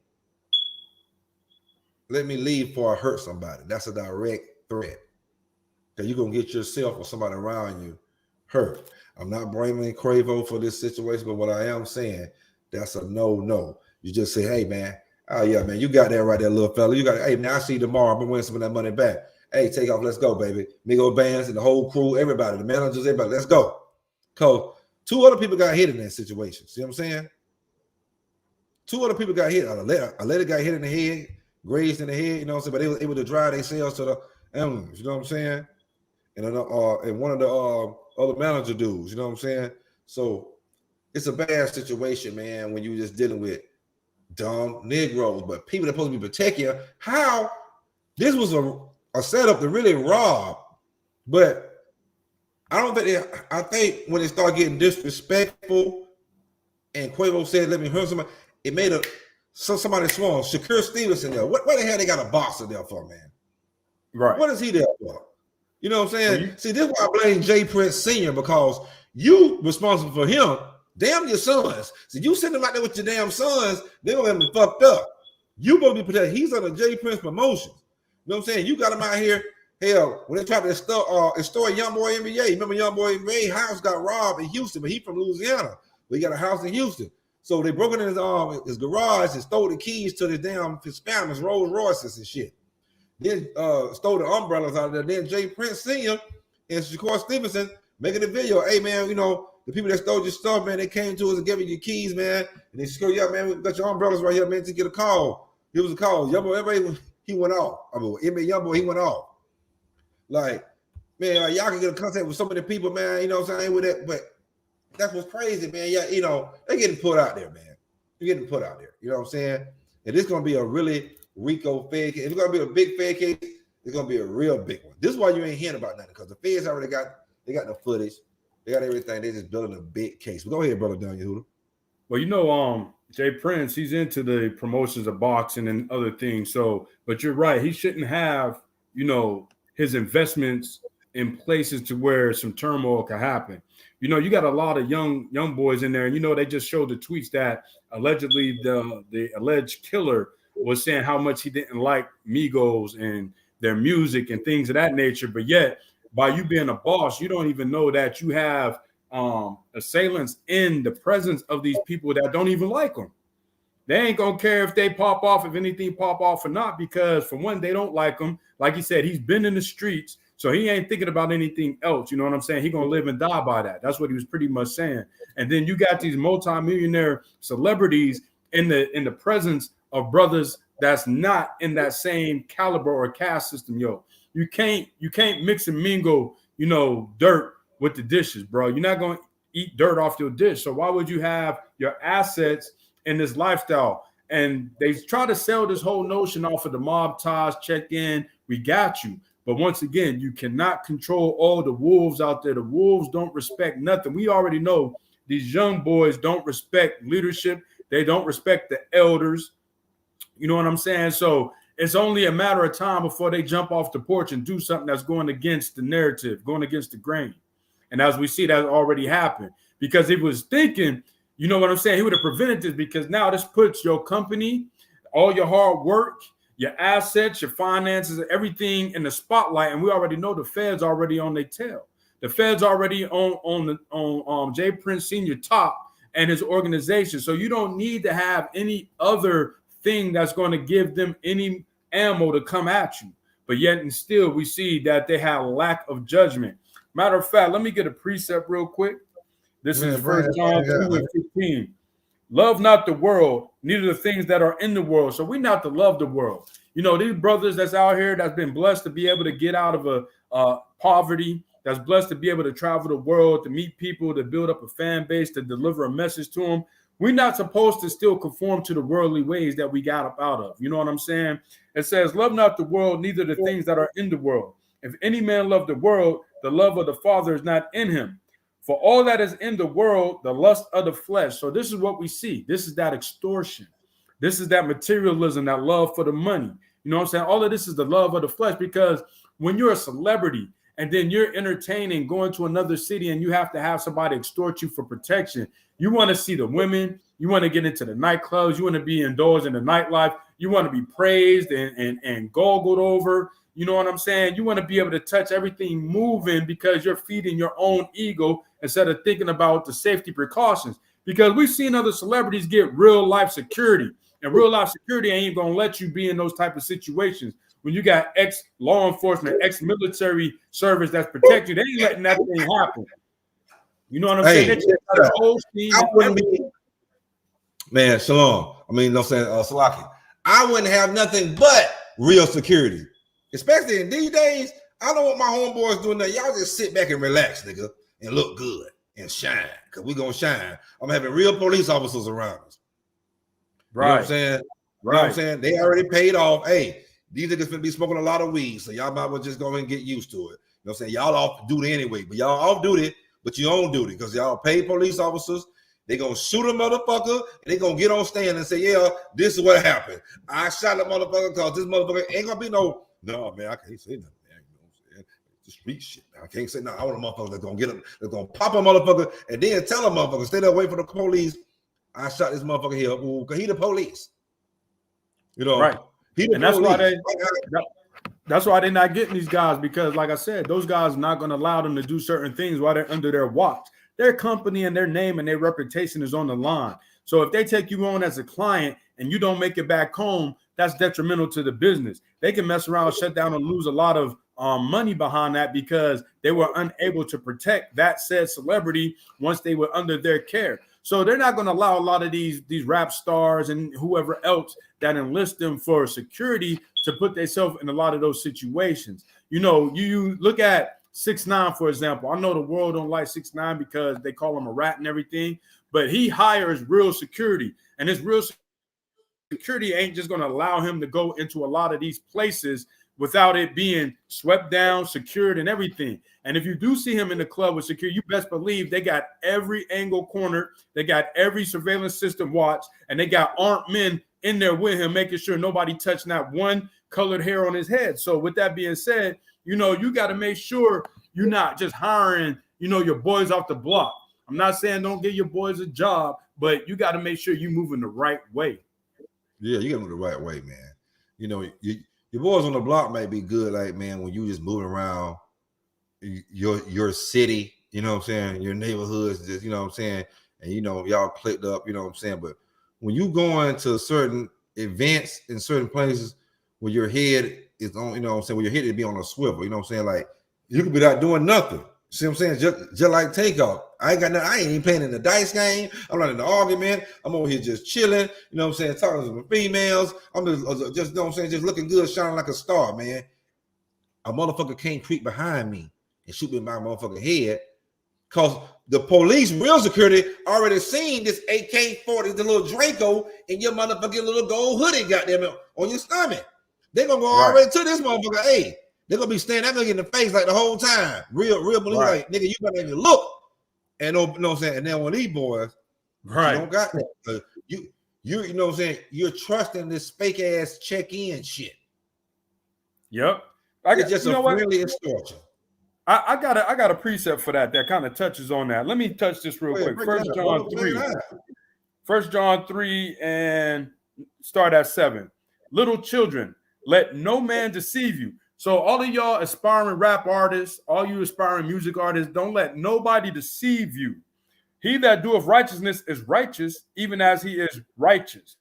let me leave before I hurt somebody. That's a direct threat. Because you're going to get yourself or somebody around you hurt. I'm not blaming Quavo for this situation, but what I am saying, that's a no. You just say, hey, man, oh, yeah, man, you got that right there, little fella. You got it. Hey, man, I see you tomorrow. I'm going to win some of that money back. Hey, Takeoff, let's go, baby. Migo Bands and the whole crew, everybody, the managers, everybody, let's go. Because 2 other people got hit in that situation. See what I'm saying? 2 other people got hit. A lady got hit in the head, grazed in the head, you know what I'm saying? But they were able to drive themselves to the ambulance, you know what I'm saying? And one of the other manager dudes, you know what I'm saying? So it's a bad situation, man, when you just dealing with dumb Negroes, but people that supposed to be protecting you. How this was a setup to really rob, but I don't think I think when it started getting disrespectful and Quavo said, let me hurt somebody, it made somebody sworn. Shakur Stevenson there. What the hell they got a boxer there for, man? Right. What is he there for? You know what I'm saying? See, this is why I blame Jay Prince Sr. because you responsible for him. Damn your sons. See, you sitting them out there with your damn sons, they're gonna have them fucked up. You supposed to be protected. He's under Jay Prince Promotions. You know what I'm saying? You got him out here. Hell, when they tried to extort Young Boy NBA, remember Young Boy NBA house got robbed in Houston, but he from Louisiana. But he got a house in Houston. So they broke into his garage and stole the keys to his family's Rolls Royces and shit. Then stole the umbrellas out of there. Then Jay Prince Sr. and Shakur Stevenson making a video. Hey, man, you know, the people that stole your stuff, man, they came to us and gave you your keys, man. And they screwed you up, man. We got your umbrellas right here, man, to get a call. It was a call. Young Boy, everybody, he went off. I mean, Young Boy, he went off. Like, man, like, y'all can get in contact with so many people, man. You know what I'm saying? With that, but that's what's crazy, man. Yeah, you know, they're getting put out there, man. They're getting put out there. You know what I'm saying? And this is going to be a really Rico Fed case. It's going to be a big Fed case. it's gonna be a real big one. This is why you ain't hearing about nothing, because the feds already got the footage, they got everything. They just building a big case. But go ahead, brother Daniel Hooter. Well, you know, Jay Prince, he's into the promotions of boxing and other things. So, but you're right, he shouldn't have, you know, his investments in places to where some turmoil can happen. You know, you got a lot of young boys in there, and you know, they just showed the tweets that allegedly the alleged killer was saying how much he didn't like Migos and their music and things of that nature. But yet, by you being a boss, you don't even know that you have assailants in the presence of these people that don't even like them. They ain't gonna care if they pop off, if anything pop off or not, because for one, they don't like him. Like he said, he's been in the streets, so he ain't thinking about anything else. You know what I'm saying? He gonna live and die by that. That's what he was pretty much saying. And then you got these multimillionaire celebrities in the presence of brothers that's not in that same caliber or caste system. Yo, you can't mix and mingle, you know, dirt with the dishes, bro. You're not going to eat dirt off your dish. So why would you have your assets in this lifestyle? And they try to sell this whole notion off of the mob ties, check in, we got you. But once again, you cannot control all the wolves out there. The wolves don't respect nothing. We already know these young boys don't respect leadership. They don't respect the elders. You know what I'm saying? So it's only a matter of time before they jump off the porch and do something that's going against the narrative, going against the grain. And as we see, that already happened, because he was thinking, you know what I'm saying, he would have prevented this, because now this puts your company, all your hard work, your assets, your finances, everything in the spotlight. And we already know the feds already on their tail. The feds already on Jay Prince Sr. top and his organization. So you don't need to have any other thing that's going to give them any ammo to come at you. But yet and still, we see that they have lack of judgment. Matter of fact, let me get a precept real quick. This is 1 John 2:15. Love not the world, neither the things that are in the world. So we're not to love the world. You know, these brothers that's out here that's been blessed to be able to get out of a poverty, that's blessed to be able to travel the world, to meet people, to build up a fan base, to deliver a message to them. We're not supposed to still conform to the worldly ways that we got up out of. You know what I'm saying? It says, love not the world, neither the things that are in the world. If any man love the world, the love of the Father is not in him. For all that is in the world, the lust of the flesh. So this is what we see. This is that extortion. This is that materialism, that love for the money. You know what I'm saying? All of this is the love of the flesh, because when you're a celebrity and then you're entertaining, going to another city, and you have to have somebody extort you for protection, you want to see the women, you want to get into the nightclubs, you want to be indulged in the nightlife, you want to be praised and goggled over. You know what I'm saying? You want to be able to touch everything moving, because you're feeding your own ego instead of thinking about the safety precautions. Because we've seen other celebrities get real life security, and real life security ain't going to let you be in those type of situations. When you got ex-law enforcement, ex-military service that's protecting you, they ain't letting that thing happen. You know what I'm saying? Man, Shalom. I mean, no saying Salaki. I wouldn't have nothing but real security. Especially in these days, I don't want my homeboys doing that. Y'all just sit back and relax, nigga, and look good and shine, because we're going to shine. I'm having real police officers around us. Right. You know what I'm saying? Right. You know what I'm saying? They already paid off. Hey, these niggas finna be smoking a lot of weed, so y'all might as well just go ahead and get used to it. You know what I'm saying? Y'all off duty anyway, but y'all off duty, but you on duty, because y'all paid police officers. They gonna shoot a motherfucker, and they gonna get on stand and say, yeah, this is what happened. I shot a motherfucker because this motherfucker ain't gonna be no, man, I can't say nothing, man. You know what I'm saying? It's the street shit, man. I can't say nothing. I want a motherfucker that's gonna get him, that's gonna pop a motherfucker, and then tell a motherfucker, stay there, wait for the police. I shot this motherfucker here, because he the police. You know, right. And that's why they're not getting these guys, because like I said, those guys are not going to allow them to do certain things while they're under their watch. Their company and their name and their reputation is on the line. So if they take you on as a client and you don't make it back home, that's detrimental to the business. They can mess around, shut down, and lose a lot of money behind that, because they were unable to protect that said celebrity once they were under their care. So they're not going to allow a lot of these rap stars and whoever else that enlist them for security to put themselves in a lot of those situations. You know, you look at 6ix9ine, for example. I know the world don't like 6ix9ine because they call him a rat and everything, but he hires real security, and his real security ain't just going to allow him to go into a lot of these places without it being swept down, secured, and everything. And if you do see him in the club with security, you best believe they got every angle cornered, they got every surveillance system watched, and they got armed men in there with him, making sure nobody touched not one colored hair on his head. So with that being said, you know, you got to make sure you're not just hiring, you know, your boys off the block. I'm not saying don't give your boys a job, but you got to make sure you're moving the right way. Yeah, you got to move the right way, man. You know, your boys on the block might be good, like, man, when you just moving around your city, you know what I'm saying, your neighborhoods, just, you know what I'm saying, and, you know, y'all clicked up, you know what I'm saying, but when you go into certain events in certain places where your head is on, you know what I'm saying, where your head is be on a swivel, you know what I'm saying, like, you could be out doing nothing. See what I'm saying? Just like Takeoff. I ain't even playing in the dice game. I'm not in the argument. I'm over here just chilling, you know what I'm saying, talking to some females. I'm just you know what I'm saying, just looking good, shining like a star, man. A motherfucker can't creep behind me and shoot me in my motherfucking head, because the police, real security, already seen this AK-40, the little Draco, and your motherfucking little gold hoodie goddamn it on your stomach. They're gonna go already to this motherfucker. Hey, they're gonna be standing, they're gonna get in the face like the whole time. Real police, like, nigga, you better even look. And you know what I'm saying? And then when these boys, you don't got that. You know what I'm saying? You're trusting this fake ass check-in shit. Yep. It's just a friendly extortion. I got a precept for that kind of touches on that. Let me touch this real quick. 1 John 3 and start at 7. Little children, let no man deceive you. So all of y'all aspiring rap artists, all you aspiring music artists, don't let nobody deceive you. He that doeth righteousness is righteous, even as he is righteous.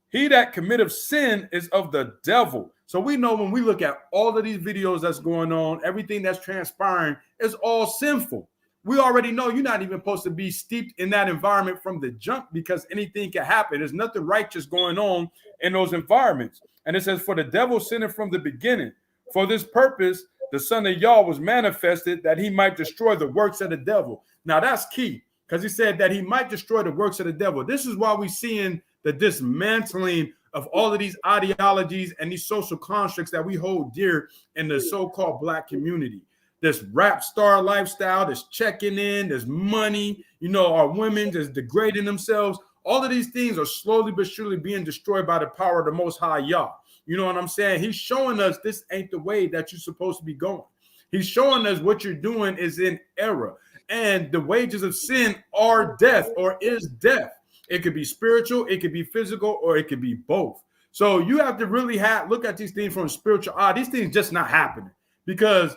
He that committeth sin is of the devil. So we know when we look at all of these videos that's going on, everything that's transpiring is all sinful. We already know you're not even supposed to be steeped in that environment from the jump, because anything can happen. There's nothing righteous going on in those environments. And it says, for the devil sinned from the beginning. For this purpose, the Son of Yah was manifested, that he might destroy the works of the devil. Now that's key, because he said that he might destroy the works of the devil. This is why we're seeing the dismantling of all of these ideologies and these social constructs that we hold dear in the so-called black community. This rap star lifestyle, this checking in, this money, you know, our women just degrading themselves. All of these things are slowly but surely being destroyed by the power of the Most High Yah. You know what I'm saying? He's showing us this ain't the way that you're supposed to be going. He's showing us what you're doing is in error. And the wages of sin are death, or is death. It could be spiritual, it could be physical, or it could be both. So you have to really look at these things from a spiritual eye. These things just not happening, because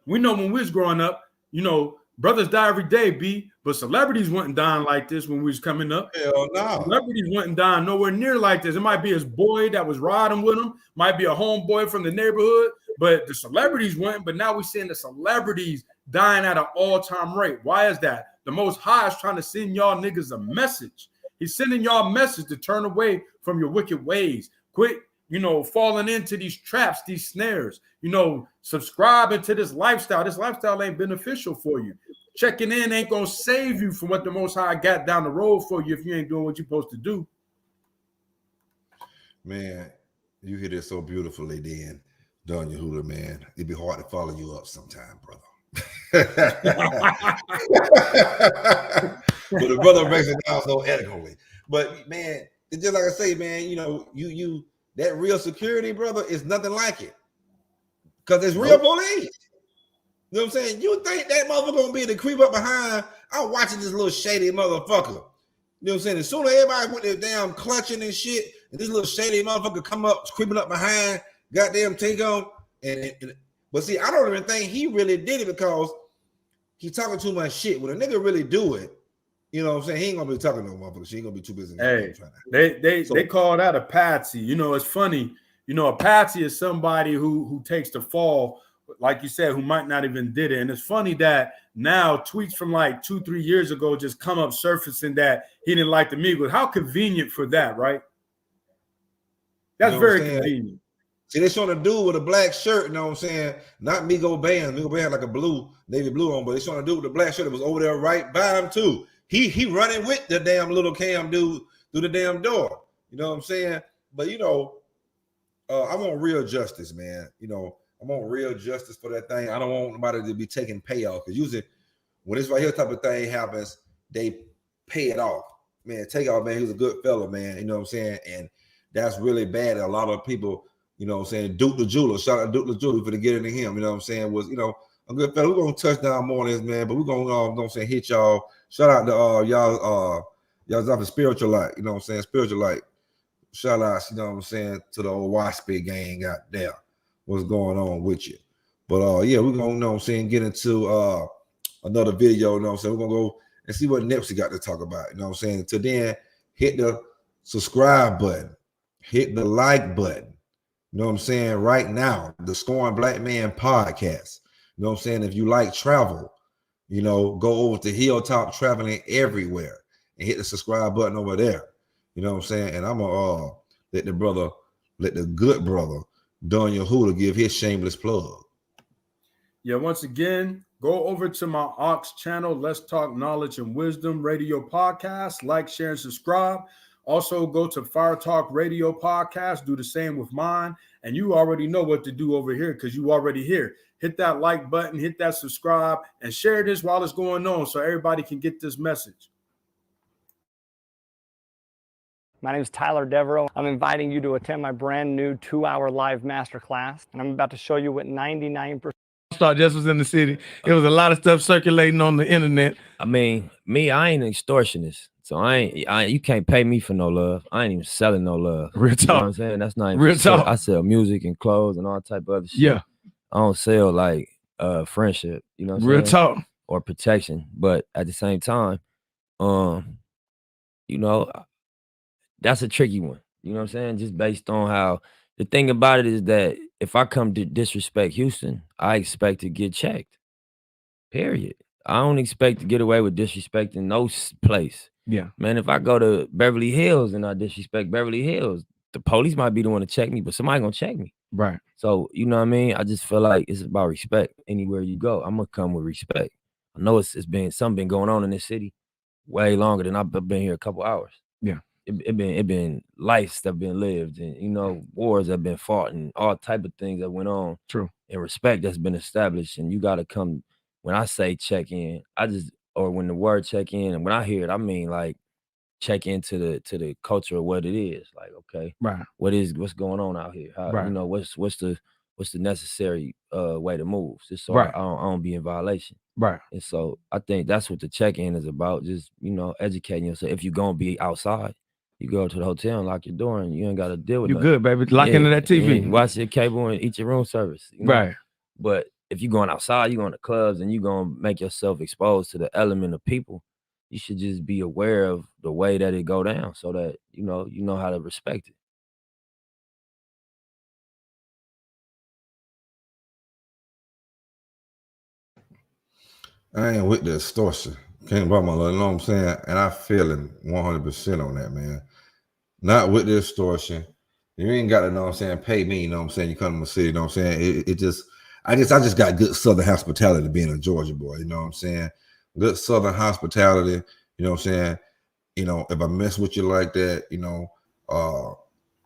we know when we was growing up, you know, brothers die every day, B, but celebrities wasn't dying like this when we was coming up. Hell no. Celebrities wasn't dying nowhere near like this. It might be his boy that was riding with him, might be a homeboy from the neighborhood, but the celebrities went. But now we're seeing the celebrities dying at an all-time rate. Why is that? The Most High is trying to send y'all niggas a message. He's sending y'all a message to turn away from your wicked ways. Quit, you know, falling into these traps, these snares, you know, subscribing to this lifestyle. This lifestyle ain't beneficial for you. Checking in ain't going to save you from what the Most High got down the road for you if you ain't doing what you're supposed to do. Man, you hit it so beautifully then, Don Yahuda, man. It'd be hard to follow you up sometime, brother. But the brother breaks it down so eloquently. But man, it's just like I say, man, you know, you that real security, brother, is nothing like it. Because it's real police. You know what I'm saying? You think that motherfucker gonna be able to creep up behind? I'm watching this little shady motherfucker. You know what I'm saying? As soon as everybody went their damn clutching and shit, and this little shady motherfucker come up, creeping up behind, goddamn Takeoff. But see, I don't even think he really did it, because he's talking too much shit. When a nigga really do it, you know what I'm saying? He ain't gonna be talking to no motherfucker. She ain't gonna be too busy. Hey, they call that a patsy. You know, it's funny. You know, a patsy is somebody who takes the fall, like you said, who might not even did it. And it's funny that now tweets from like 2-3 years ago just come up surfacing that he didn't like the Migos. How convenient for that, right? That's, you know, very convenient. See, they showing a dude with a black shirt, you know what I'm saying? Not Migo Band. Migo Band had like a blue, navy blue on, but they showing a dude with a black shirt that was over there right by him too. He running with the damn little Cam dude through the damn door. You know what I'm saying? But you know, I want real justice, man. You know, I want real justice for that thing. I don't want nobody to be taking payoff, because usually when this right here type of thing happens, they pay it off. Man, Takeoff, man, he was a good fella, man. You know what I'm saying? And that's really bad. A lot of people, you know what I'm saying, Duke the Jeweler, shout out Duke the Jeweler for to get into him, you know what I'm saying, was, you know, a good fella. We're going to touch down more on this, man, but we're going to, you know what I'm saying, hit y'all. Shout out to y'all off the Spiritual Light, you know what I'm saying, Spiritual Light. Shout out, you know what I'm saying, to the old Waspy gang out there. What's going on with you? But yeah, we're going to, you know what I'm saying, get into another video, you know what I'm saying. We're going to go and see what Nipsey got to talk about, you know what I'm saying. Until then, hit the subscribe button, hit the like button, you know what I'm saying, right now. The Scoring Black Man podcast, you know what I'm saying. If you like travel, you know, go over to Hilltop Traveling Everywhere and hit the subscribe button over there. You know what I'm saying? And I'm gonna let the good brother, Daniel Hooter, give his shameless plug. Yeah, once again, go over to my Ox channel, Let's Talk Knowledge and Wisdom Radio Podcast. Like, share, and subscribe. Also, go to Fire Talk Radio Podcast. Do the same with mine. And you already know what to do over here because you already here. Hit that like button, hit that subscribe, and share this while it's going on so everybody can get this message. My name is Tyler Devereaux. I'm inviting you to attend my brand new 2-hour live masterclass, and I'm about to show you what 99% just was in the city. It was a lot of stuff circulating on the internet. I mean, I ain't an extortionist, so you can't pay me for no love. I ain't even selling no love. Real talk. You know what I'm saying? That's not real talk. I sell music and clothes and all type of other shit. Yeah. I don't sell like friendship, you know what I'm real saying? Talk. Or protection. But at the same time, you know, that's a tricky one. You know what I'm saying? Just based on how the thing about it is that if I come to disrespect Houston, I expect to get checked. Period. I don't expect to get away with disrespecting no place. Yeah. Man, if I go to Beverly Hills and I disrespect Beverly Hills, the police might be the one to check me, but somebody gonna check me. Right. So, you know what I mean? I just feel like it's about respect. Anywhere you go, I'm gonna come with respect. I know it's been going on in this city way longer than I've been here a couple hours. Yeah. It been lives that been lived, and you know, wars that been fought, and all type of things that went on. True. And respect that's been established, and you gotta come. When I say check in, or when the word check in, and when I hear it, I mean like check into the culture of what it is. Like, okay, right, what's going on out here? How, right. You know, what's the necessary way to move, just so right. I don't be in violation. Right. And so I think that's what the check-in is about. Just, you know, educating yourself. If you're gonna be outside, you go to the hotel and lock your door, and you ain't got to deal with you nothing. good, baby. Lock into that TV. Watch your cable and eat your room service. You know? Right. But if you're going outside, you're going to clubs, and you're going to make yourself exposed to the element of people, you should just be aware of the way that it go down so that, you know how to respect it. I ain't with the extortion. Can't buy my love, you know what I'm saying? And I feel him 100% on that, man. Not with the extortion. You ain't got to, know what I'm saying, pay me, you know what I'm saying? You come to my city, you know what I'm saying? I just got good Southern hospitality being a Georgia boy, you know what I'm saying? Good Southern hospitality, you know what I'm saying? You know, if I mess with you like that, you know,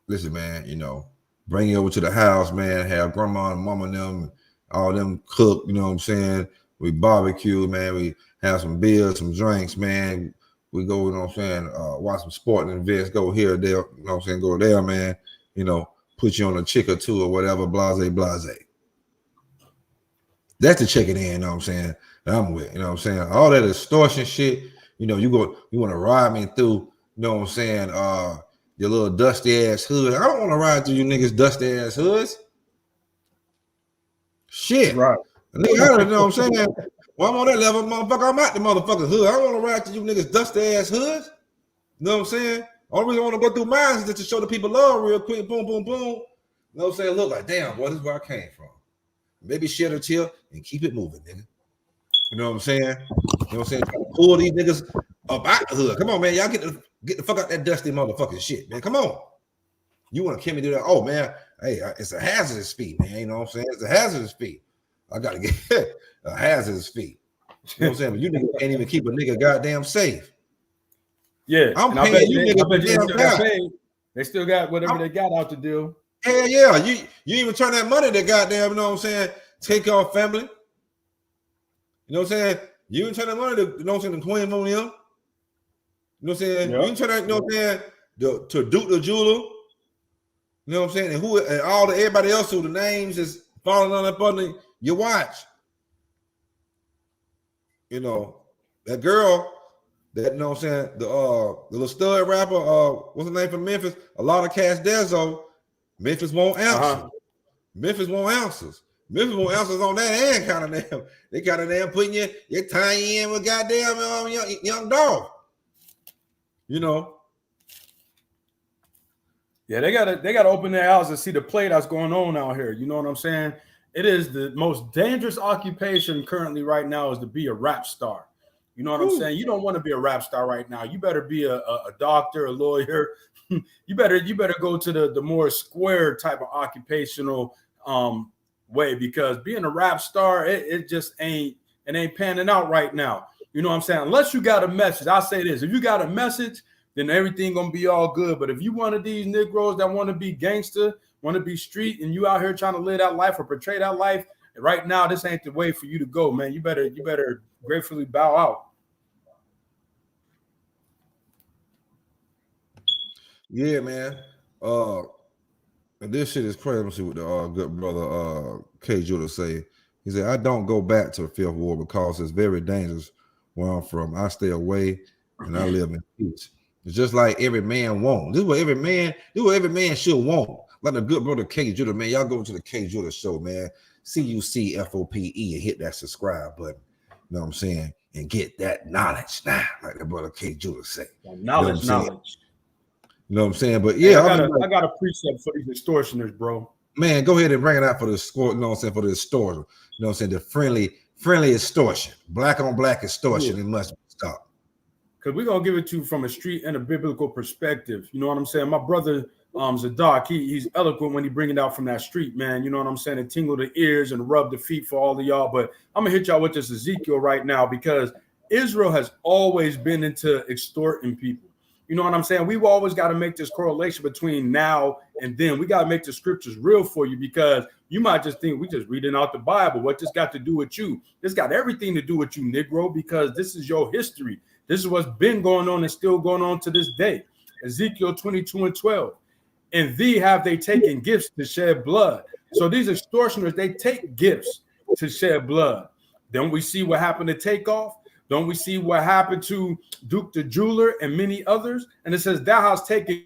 listen, man, you know, bring you over to the house, man, have grandma and mama and them, all them cook, you know what I'm saying? We barbecue, man, we have some beers, some drinks, man. We go, you know what I'm saying, watch some sporting events, go here, there, you know what I'm saying, go there, man, you know, put you on a chick or two or whatever, blase, blase. That's the checking in, you know what I'm saying, that I'm with, you know what I'm saying? All that extortion shit, you know, you want to ride me through, you know what I'm saying, your little dusty ass hood. I don't want to ride through you niggas dusty ass hoods. Shit. Right. Nigga, you know what I'm saying? Well, I'm on that level, motherfucker. I'm out the motherfucking hood. I don't want to ride to you niggas dusty ass hoods. You know what I'm saying? Only reason I want to go through mine is just to show the people love real quick. Boom, boom, boom. You know what I'm saying? Look like, damn, boy, this is where I came from. Maybe shed a tear and keep it moving, nigga. You know what I'm saying? You know what I'm saying? Trying to pull these niggas up out the hood. Come on, man. Y'all get the fuck out that dusty motherfucking shit, man. Come on. You want to kill me do that? Oh, man. Hey, it's a hazardous speed, man. You know what I'm saying? It's a hazardous speed. I got to get a hazardous speed. You know what I'm saying? But you niggas can't even keep a nigga goddamn safe. Yeah. I'm paying you niggas. They still got whatever they got out the deal. Hell yeah. You even turn that money to goddamn, you know what I'm saying, Takeoff family. You know what I'm saying? You even turn that money to, you know what I'm saying, the Queen on them. You know what I'm saying? Yep. You even turn that, you know what I'm saying, to Duke the Jeweler. You know what I'm saying? And everybody else who the names is falling on up under your watch. You know, that girl, that, you know what I'm saying, the little stud rapper, what's her name from Memphis? A lot of Cash Dezo. Memphis won't answer. Memphis won't answers. Memphis won't answers on that and kind of damn. They kind of damn putting you tying you in with goddamn young dog. You know. Yeah, they gotta open their eyes and see the play that's going on out here. You know what I'm saying? It is the most dangerous occupation currently right now is to be a rap star. You know what I'm saying? You don't want to be a rap star right now. You better be a doctor, a lawyer. you better go to the more square type of occupational way, because being a rap star, it just ain't panning out right now. You know what I'm saying? Unless you got a message. I'll say this: if you got a message, then everything gonna be all good. But if you one of these Negroes that want to be gangster, want to be street, and you out here trying to live that life or portray that life, right now this ain't the way for you to go, man. You better gratefully bow out. Yeah, man. And this shit is crazy. Let me see what the good brother K. Judah say. He said, I don't go back to the Fifth Ward because it's very dangerous where I'm from. I stay away and I live in peace. It's just like every man wants. This is what every man should want. Like the good brother K. Judah, man. Y'all go to the K. Judah show, man. CUCFOPE and hit that subscribe button. You know what I'm saying? And get that knowledge now, like the brother K. Judah say. Knowledge. You know what I'm saying? But yeah, I got a precept for these extortioners, bro. Man, go ahead and bring it out for the score. You know what I'm saying? For the extortion. You know what I'm saying? The friendly extortion, black on black extortion. It must stop. Because we're gonna give it to you from a street and a biblical perspective. You know what I'm saying? My brother Zadok, he's eloquent when he bring it out from that street, man. You know what I'm saying? It tingle the ears and rub the feet for all of y'all. But I'm gonna hit y'all with this Ezekiel right now, because Israel has always been into extorting people. You know what I'm saying? We've always got to make this correlation between now and then. We got to make the scriptures real for you, because you might just think we just reading out the Bible. What this got to do with you? This got everything to do with you, Negro, because this is your history. This is what's been going on and still going on to this day. Ezekiel 22:12. And thee have they taken gifts to shed blood. So these extortioners, they take gifts to shed blood. Then we see what happened to Takeoff. Don't we see what happened to Duke the Jeweler and many others? And it says, thou hast taken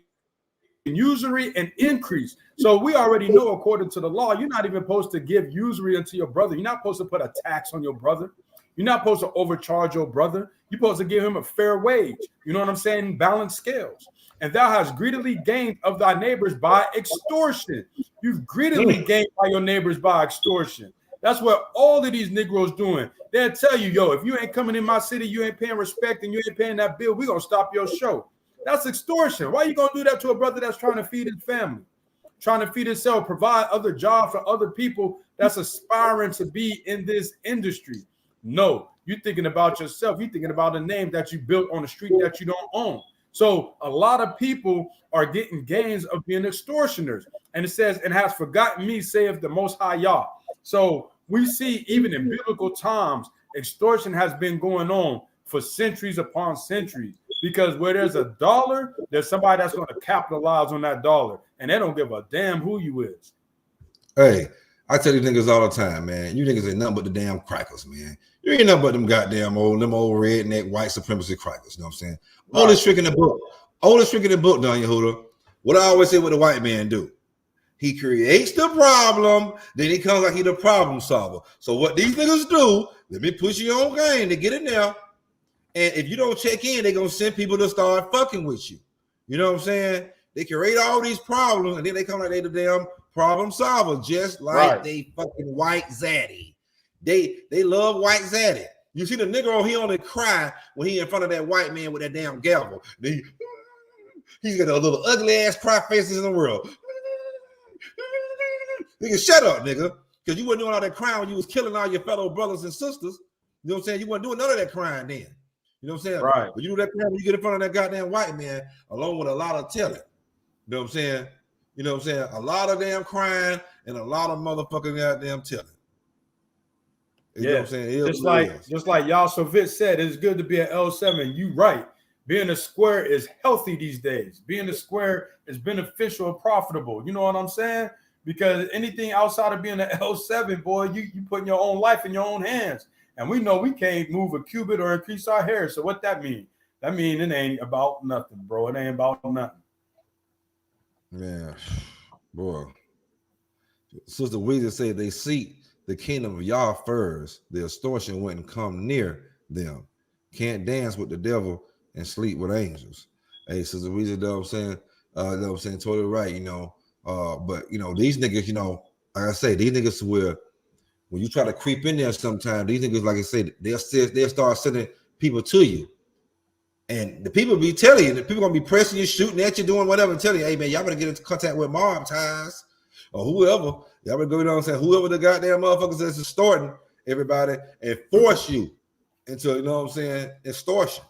usury and increase. So we already know, according to the law, you're not even supposed to give usury unto your brother. You're not supposed to put a tax on your brother. You're not supposed to overcharge your brother. You're supposed to give him a fair wage. You know what I'm saying? Balanced scales. And thou hast greedily gained of thy neighbors by extortion. You've greedily gained by your neighbors by extortion. That's what all of these Negroes doing. They'll tell you, yo, if you ain't coming in my city, you ain't paying respect, and you ain't paying that bill, we're going to stop your show. That's extortion. Why are you going to do that to a brother that's trying to feed his family, trying to feed himself, provide other jobs for other people that's aspiring to be in this industry? No, you're thinking about yourself. You're thinking about a name that you built on a street that you don't own. So a lot of people are getting gains of being extortioners. And it says, and has forgotten me, saith the Most High Yah. So we see even in biblical times, extortion has been going on for centuries upon centuries, because where there's a dollar, there's somebody that's going to capitalize on that dollar, and they don't give a damn who you is. Hey, I tell you niggas all the time, man. You niggas ain't nothing but the damn crackers, man. You ain't nothing but them goddamn old redneck white supremacy crackers. You know what I'm saying? Right. Oldest trick in the book. Oldest trick in the book, Don Yehuda. What I always say, what the white man do. He creates the problem, then he comes like he the problem solver. So what these niggas do, let me push you on game to get in there. And if you don't check in, they're going to send people to start fucking with you. You know what I'm saying? They create all these problems, and then they come like they the damn problem solver, just like they fucking white zaddy. They love white zaddy. You see the nigga, he only cry when he in front of that white man with that damn gavel. He's got the little ugly ass cry faces in the world. Nigga, shut up, nigga. Because you weren't doing all that crime when you was killing all your fellow brothers and sisters. You know what I'm saying? You weren't doing none of that crime then. You know what I'm saying? Right. But you do that crime when you get in front of that goddamn white man, along with a lot of telling. You know what I'm saying? You You know what I'm saying? A lot of damn crying and a lot of motherfucking goddamn telling. You know what I'm saying? Just like Yasovitz said, it's good to be at L7. You right. Being a square is healthy these days. Being a square is beneficial and profitable. You know what I'm saying? Because anything outside of being an L7, boy, you putting your own life in your own hands. And we know we can't move a cubit or increase our hair. So what that mean? That mean it ain't about nothing, bro. It ain't about nothing. Man, boy. Sister Weezer said they seek the kingdom of Yah first. The extortion wouldn't come near them. Can't dance with the devil and sleep with angels. Hey, Sister Weezer, you know what I'm saying? You know what I'm saying? Totally right, you know. But you know, these niggas, you know, like I say, these niggas will, when you try to creep in there sometime, these niggas, like I said, they'll start sending people to you. And the people be telling you, the people gonna be pressing you, shooting at you, doing whatever, and telling you, hey man, y'all better get into contact with mob ties or whoever. Y'all better go, you know what I'm saying, whoever the goddamn motherfuckers that's extorting everybody and force you into, you know what I'm saying, extortion.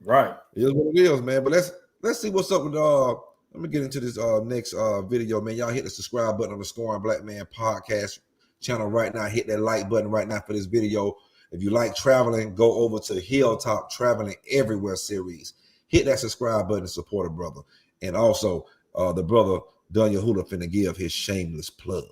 Right. It is what it is, man. But let's see what's up with let me get into this next video, man. Y'all hit the subscribe button on the Scoring Black Man podcast channel right now. Hit that like button right now for this video. If you like traveling, go over to Hilltop Traveling Everywhere series. Hit that subscribe button to support a brother. And also, the brother Don Yehuda finna give his shameless plug.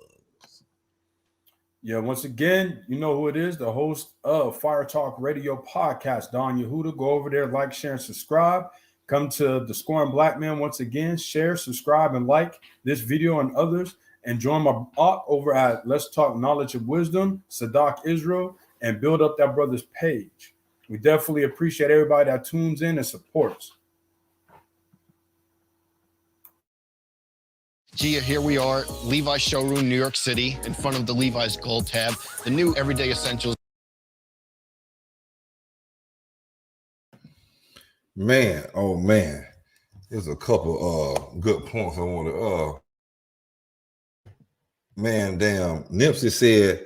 Yeah, once again, you know who it is, the host of Fire Talk Radio Podcast, Don Yehuda. Go over there, like, share, and subscribe. Come to the Scoring Black Man once again. Share, subscribe, and like this video and others. And join my aunt over at Let's Talk Knowledge of Wisdom, Sadak Israel, and build up that brother's page. We definitely appreciate everybody that tunes in and supports. Gia, here we are, Levi's showroom, New York City, in front of the Levi's Gold tab, the new everyday essentials. Man, oh man, there's a couple good points I want to man, damn, Nipsey said,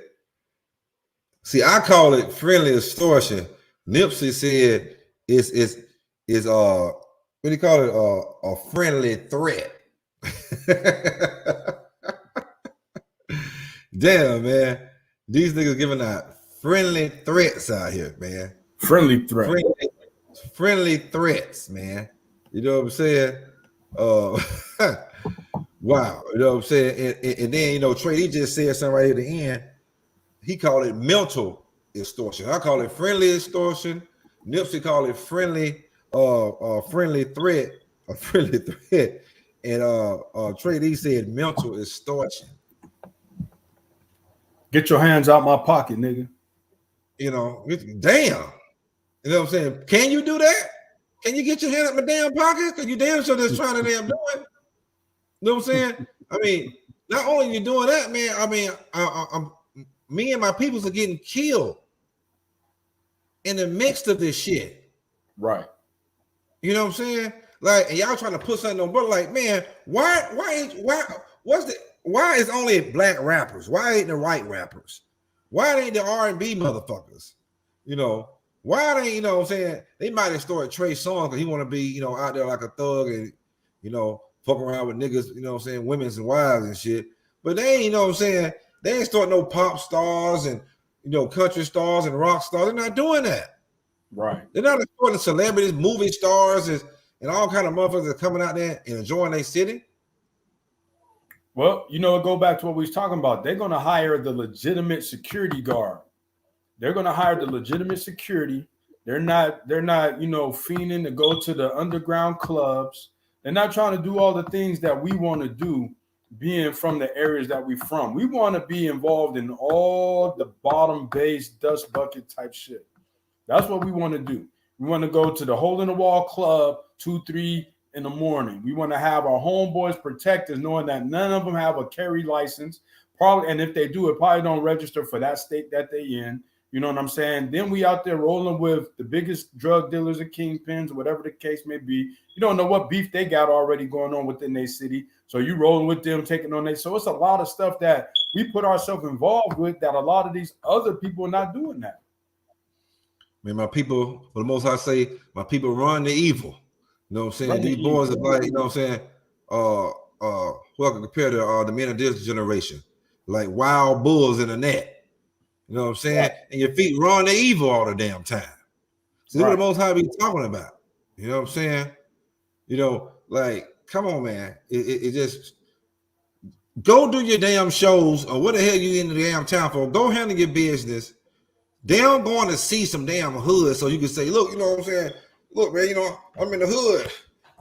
see, I call it friendly extortion. Nipsey said it's what do you call it? A friendly threat. Damn, man. These niggas giving out friendly threats out here, man. Friendly threats. Friendly threats, man. You know what I'm saying? Wow. You know what I'm saying? And then, you know, Trey, he just said something right at the end. He called it mental extortion. I call it friendly extortion. Nipsey called it friendly threat, a friendly threat. And Trey D said mental extortion. Get your hands out my pocket, nigga. You know, damn. You know what I'm saying? Can you do that? Can you get your hand out my damn pocket? Because you damn sure just trying to damn do it. You know what I'm saying? I mean, not only you doing that, man, I mean, me and my peoples are getting killed in the midst of this shit. Right. You know what I'm saying? Like, and y'all trying to put something on, but like, man, why is only black rappers? Why ain't the white rappers? Why ain't the R&B motherfuckers? You know, why ain't, you know what I'm saying? They might have started Trey Songz because he want to be, you know, out there like a thug and, you know, fuck around with niggas, you know what I'm saying, women's and wives and shit. But they ain't, you know what I'm saying, they ain't starting no pop stars and, you know, country stars and rock stars. They're not doing that. Right. They're not starting celebrities, movie stars, and all kind of motherfuckers that are coming out there and enjoying their city. Well, you know, go back to what we was talking about. They're going to hire the legitimate security guard. They're going to hire the legitimate security. They're not, you know, fiending to go to the underground clubs. They're not trying to do all the things that we want to do, being from the areas that we're from. We want to be involved in all the bottom base dust bucket type shit. That's what we want to do. We want to go to the hole in the wall club 2-3 in the morning. We want to have our homeboys protectors, knowing that none of them have a carry license. Probably, and if they do, it probably don't register for that state that they in. You know what I'm saying? Then we out there rolling with the biggest drug dealers and kingpins, whatever the case may be. You don't know what beef they got already going on within their city. So you rolling with them, taking on their. So it's a lot of stuff that we put ourselves involved with that a lot of these other people are not doing that. Man, my people, for the most I say, my people run the evil. You know what I'm saying? These boys are like, you know what I'm saying? who I can compare to the men of this generation, like wild bulls in a net. You know what I'm saying? Right. And your feet run the evil all the damn time. See what Right. the Most High be talking about. You know what I'm saying? You know, like, come on, man. It just go do your damn shows or what the hell you in the damn town for. Go handle your business. Damn going to see some damn hood so you can say, look, you know what I'm saying? Look, man, you know, I'm in the hood.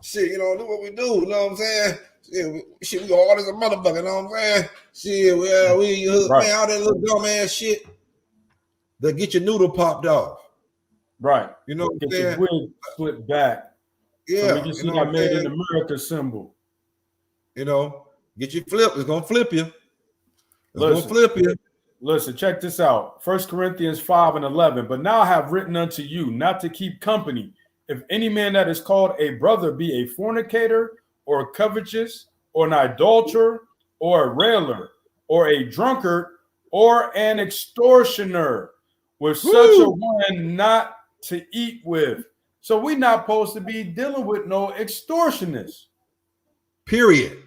Shit, you know, do what we do. You know what I'm saying? Shit, we go hard as a motherfucker. You know what I'm saying? Shit, we hood, Right. man, all that little dumb ass shit that get your noodle popped off. Right. You know what I'm Get your saying? wig split back. Yeah. So we can you see know that what I'm made in saying? America symbol. You know, get you flip. It's gonna flip you. It's Listen. gonna flip you. Listen, check this out. 1 Corinthians 5:11. But now I have written unto you not to keep company. If any man that is called a brother be a fornicator, or covetous, or an idolater, or a railer, or a drunkard, or an extortioner, with such a one not to eat with. So we're not supposed to be dealing with no extortionists. Period.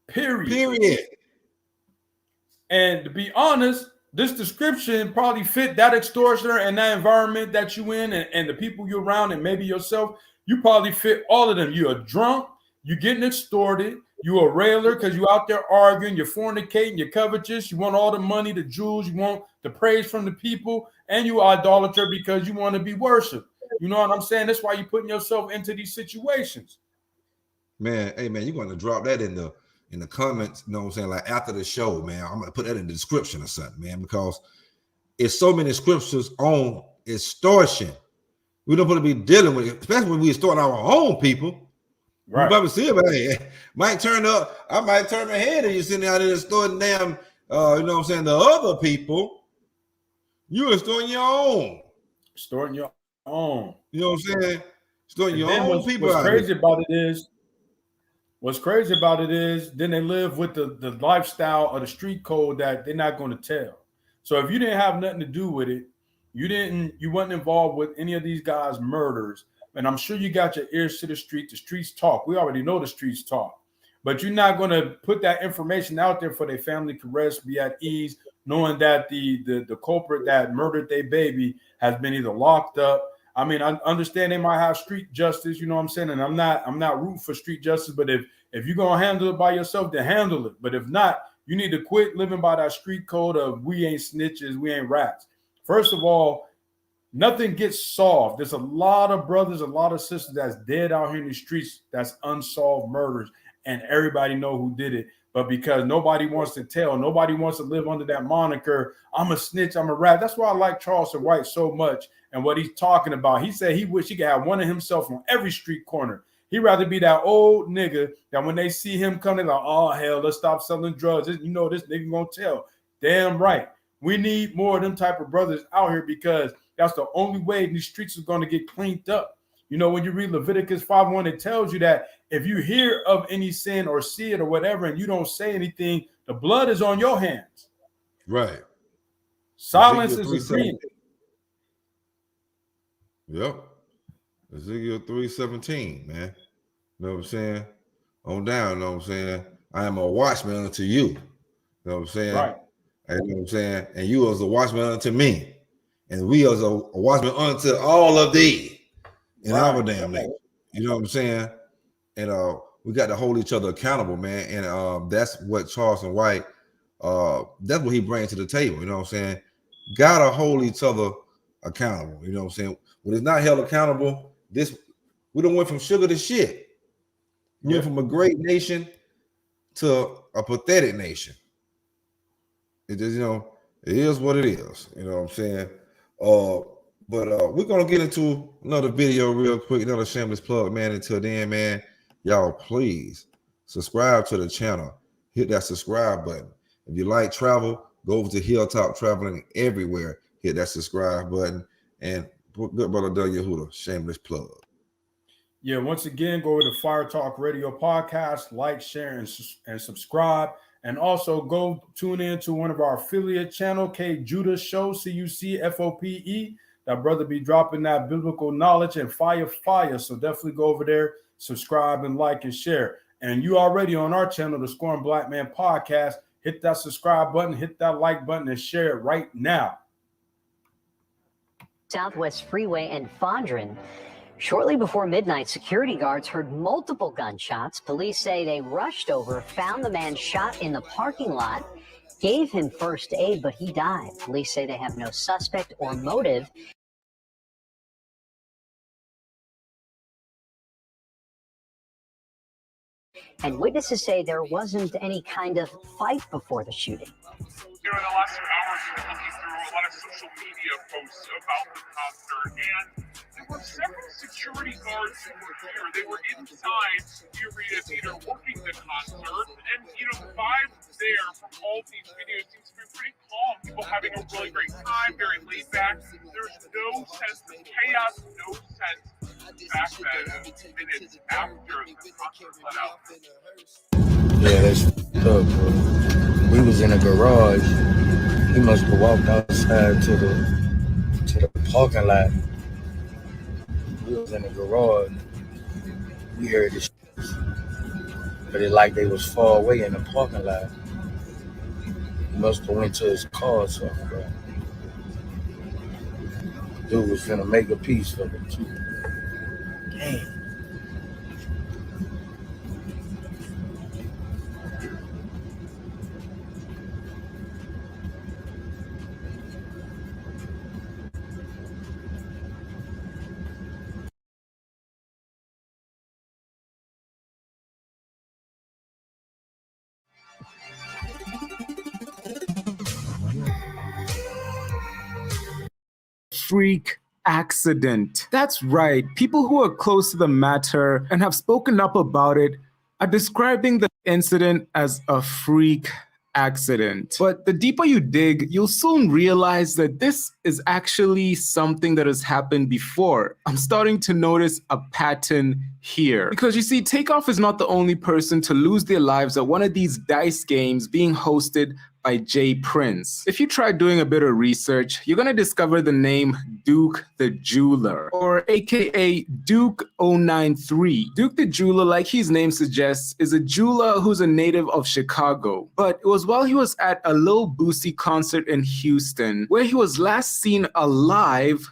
Period. And to be honest, this description probably fit that extortioner and that environment that you in and the people you're around and maybe yourself. You probably fit all of them. You're a drunk, you're getting extorted, you're a railer because you're out there arguing, you're fornicating, you're covetous, you want all the money, the jewels, you want the praise from the people, and you're idolater because you want to be worshipped. You know what I'm saying? That's why you're putting yourself into these situations. Man, hey man, you're gonna drop that in the comments, you know what I'm saying? Like after the show, man. I'm gonna put that in the description or something, man, because it's so many scriptures on extortion. We don't want to be dealing with it, especially when we extort our own people. Right. You probably see it, but hey, might turn up. I might turn my head and you're sitting out there extorting damn, you know what I'm saying, the other people. You extorting your own. Extorting your own. You know what I'm saying? Extorting your then own people. What's crazy about it is, then they live with the lifestyle of the street code that they're not going to tell. So if you didn't have nothing to do with it, you weren't involved with any of these guys' murders, and I'm sure you got your ears to the street. The streets talk. We already know the streets talk. But you're not going to put that information out there for their family to rest, be at ease, knowing that the culprit that murdered their baby has been either locked up. I mean, I understand they might have street justice, you know what I'm saying? And I'm not rooting for street justice, but if you're gonna handle it by yourself, then handle it. But if not, you need to quit living by that street code of we ain't snitches, we ain't rats. First of all, nothing gets solved. There's a lot of brothers, a lot of sisters that's dead out here in the streets, that's unsolved murders, and everybody know who did it. But because nobody wants to tell, nobody wants to live under that moniker, I'm a snitch, I'm a rat. That's why I like Charleston White so much and what he's talking about. He said he wish he could have one of himself on every street corner. He'd rather be that old nigga that when they see him coming, like, oh, hell, let's stop selling drugs. You know, this nigga gonna tell. Damn right. We need more of them type of brothers out here because that's the only way these streets are going to get cleaned up. You know, when you read Leviticus 5:1, it tells you that if you hear of any sin or see it or whatever, and you don't say anything, the blood is on your hands. Right. Silence is agreement. Yep. Ezekiel 3:17, man. You know what I'm saying? On down, you know what I'm saying? I am a watchman unto you. You know what I'm saying? Right. And you know what I'm saying? And you as a watchman unto me. And we as a watchman unto all of thee in our damn nation. You know what I'm saying? And we got to hold each other accountable, man. And that's what Charleston White, that's what he brings to the table. You know what I'm saying? Gotta hold each other accountable. You know what I'm saying? When it's not held accountable, we don't went from sugar to shit. We went from a great nation to a pathetic nation. It just, you know, it is what it is. You know what I'm saying? But we're gonna get into another video real quick, another shameless plug, man. Until then, man, y'all please subscribe to the channel. Hit that subscribe button. If you like travel, go over to Hilltop Traveling everywhere. Hit that subscribe button. And good brother Doug Yehuda, shameless plug. Yeah, once again, go over to Fire Talk Radio Podcast, like, share, and subscribe. And also go tune in to one of our affiliate channel, K Judah Show, CUCFOPE. That brother be dropping that biblical knowledge and fire. So definitely go over there, subscribe and like and share. And you already on our channel, the Scoring Black Man Podcast. Hit that subscribe button, hit that like button, and share it right now. Southwest Freeway and Fondren. Shortly before midnight, security guards heard multiple gunshots. Police say they rushed over, found the man shot in the parking lot, gave him first aid, but he died. Police say they have no suspect or motive. And witnesses say there wasn't any kind of fight before the shooting. During the last 2 hours, we were looking through a lot of social media posts about the concert, and there were several security guards who were here. They were inside the arena theater working the concert, and the vibe there from all these videos seems to be pretty calm. People having a really great time, very laid back. There's no sense of chaos, no sense back then, minutes after the concert let out. Yeah, that's tough, bro. We was in a garage. He must have walked outside to the parking lot. We was in the garage. We heard this, but it's like they was far away in the parking lot. He must have went to his car or something, bro. Dude was finna make a piece for him too. Damn. Freak accident. That's right. People who are close to the matter and have spoken up about it are describing the incident as a freak accident. But the deeper you dig, you'll soon realize that this is actually something that has happened before. I'm starting to notice a pattern here. Because you see, Takeoff is not the only person to lose their lives at one of these dice games being hosted by Jay Prince. If you try doing a bit of research, you're gonna discover the name Duke the Jeweler, or AKA Duke 093. Duke the Jeweler, like his name suggests, is a jeweler who's a native of Chicago. But it was while he was at a Lil Boosie concert in Houston, where he was last seen alive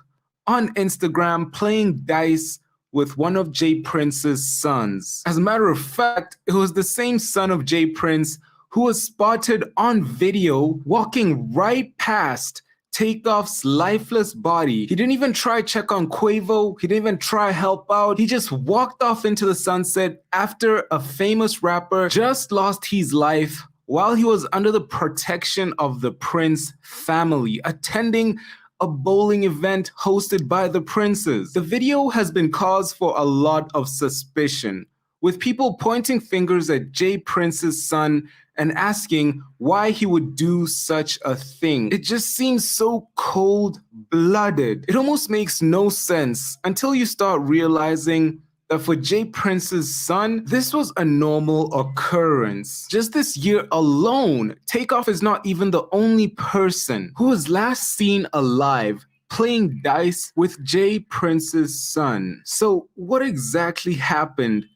on Instagram playing dice with one of Jay Prince's sons. As a matter of fact, it was the same son of Jay Prince who was spotted on video walking right past Takeoff's lifeless body. He didn't even try check on Quavo. He didn't even try help out. He just walked off into the sunset after a famous rapper just lost his life while he was under the protection of the Prince family, attending a bowling event hosted by the Princes. The video has been cause for a lot of suspicion, with people pointing fingers at Jay Prince's son and asking why he would do such a thing. It just seems so cold-blooded. It almost makes no sense until you start realizing that for Jay Prince's son, this was a normal occurrence. Just this year alone, Takeoff is not even the only person who was last seen alive playing dice with Jay Prince's son. So what exactly happened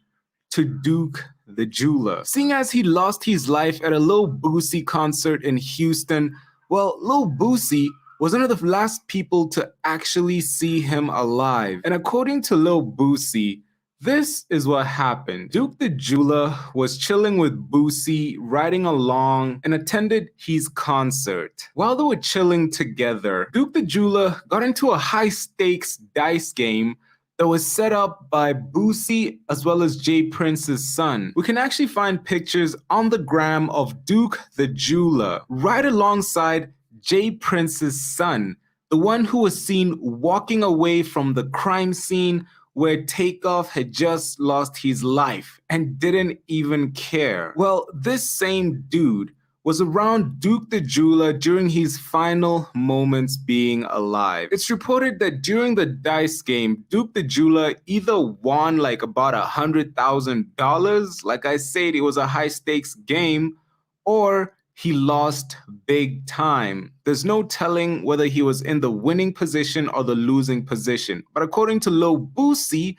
to Duke the Jeweler? Seeing as he lost his life at a Lil Boosie concert in Houston, well, Lil Boosie was one of the last people to actually see him alive. And according to Lil Boosie, this is what happened. Duke the Jeweler was chilling with Boosie, riding along, and attended his concert. While they were chilling together, Duke the Jeweler got into a high-stakes dice game that was set up by Boosie as well as Jay Prince's son. We can actually find pictures on the gram of Duke the Jeweler right alongside Jay Prince's son, the one who was seen walking away from the crime scene where Takeoff had just lost his life and didn't even care. Well, this same dude was around Duke the Jeweler during his final moments being alive. It's reported that during the dice game, Duke the Jeweler either won like about $100,000, like I said, it was a high stakes game, or he lost big time. There's no telling whether he was in the winning position or the losing position. But according to Lil Boosie,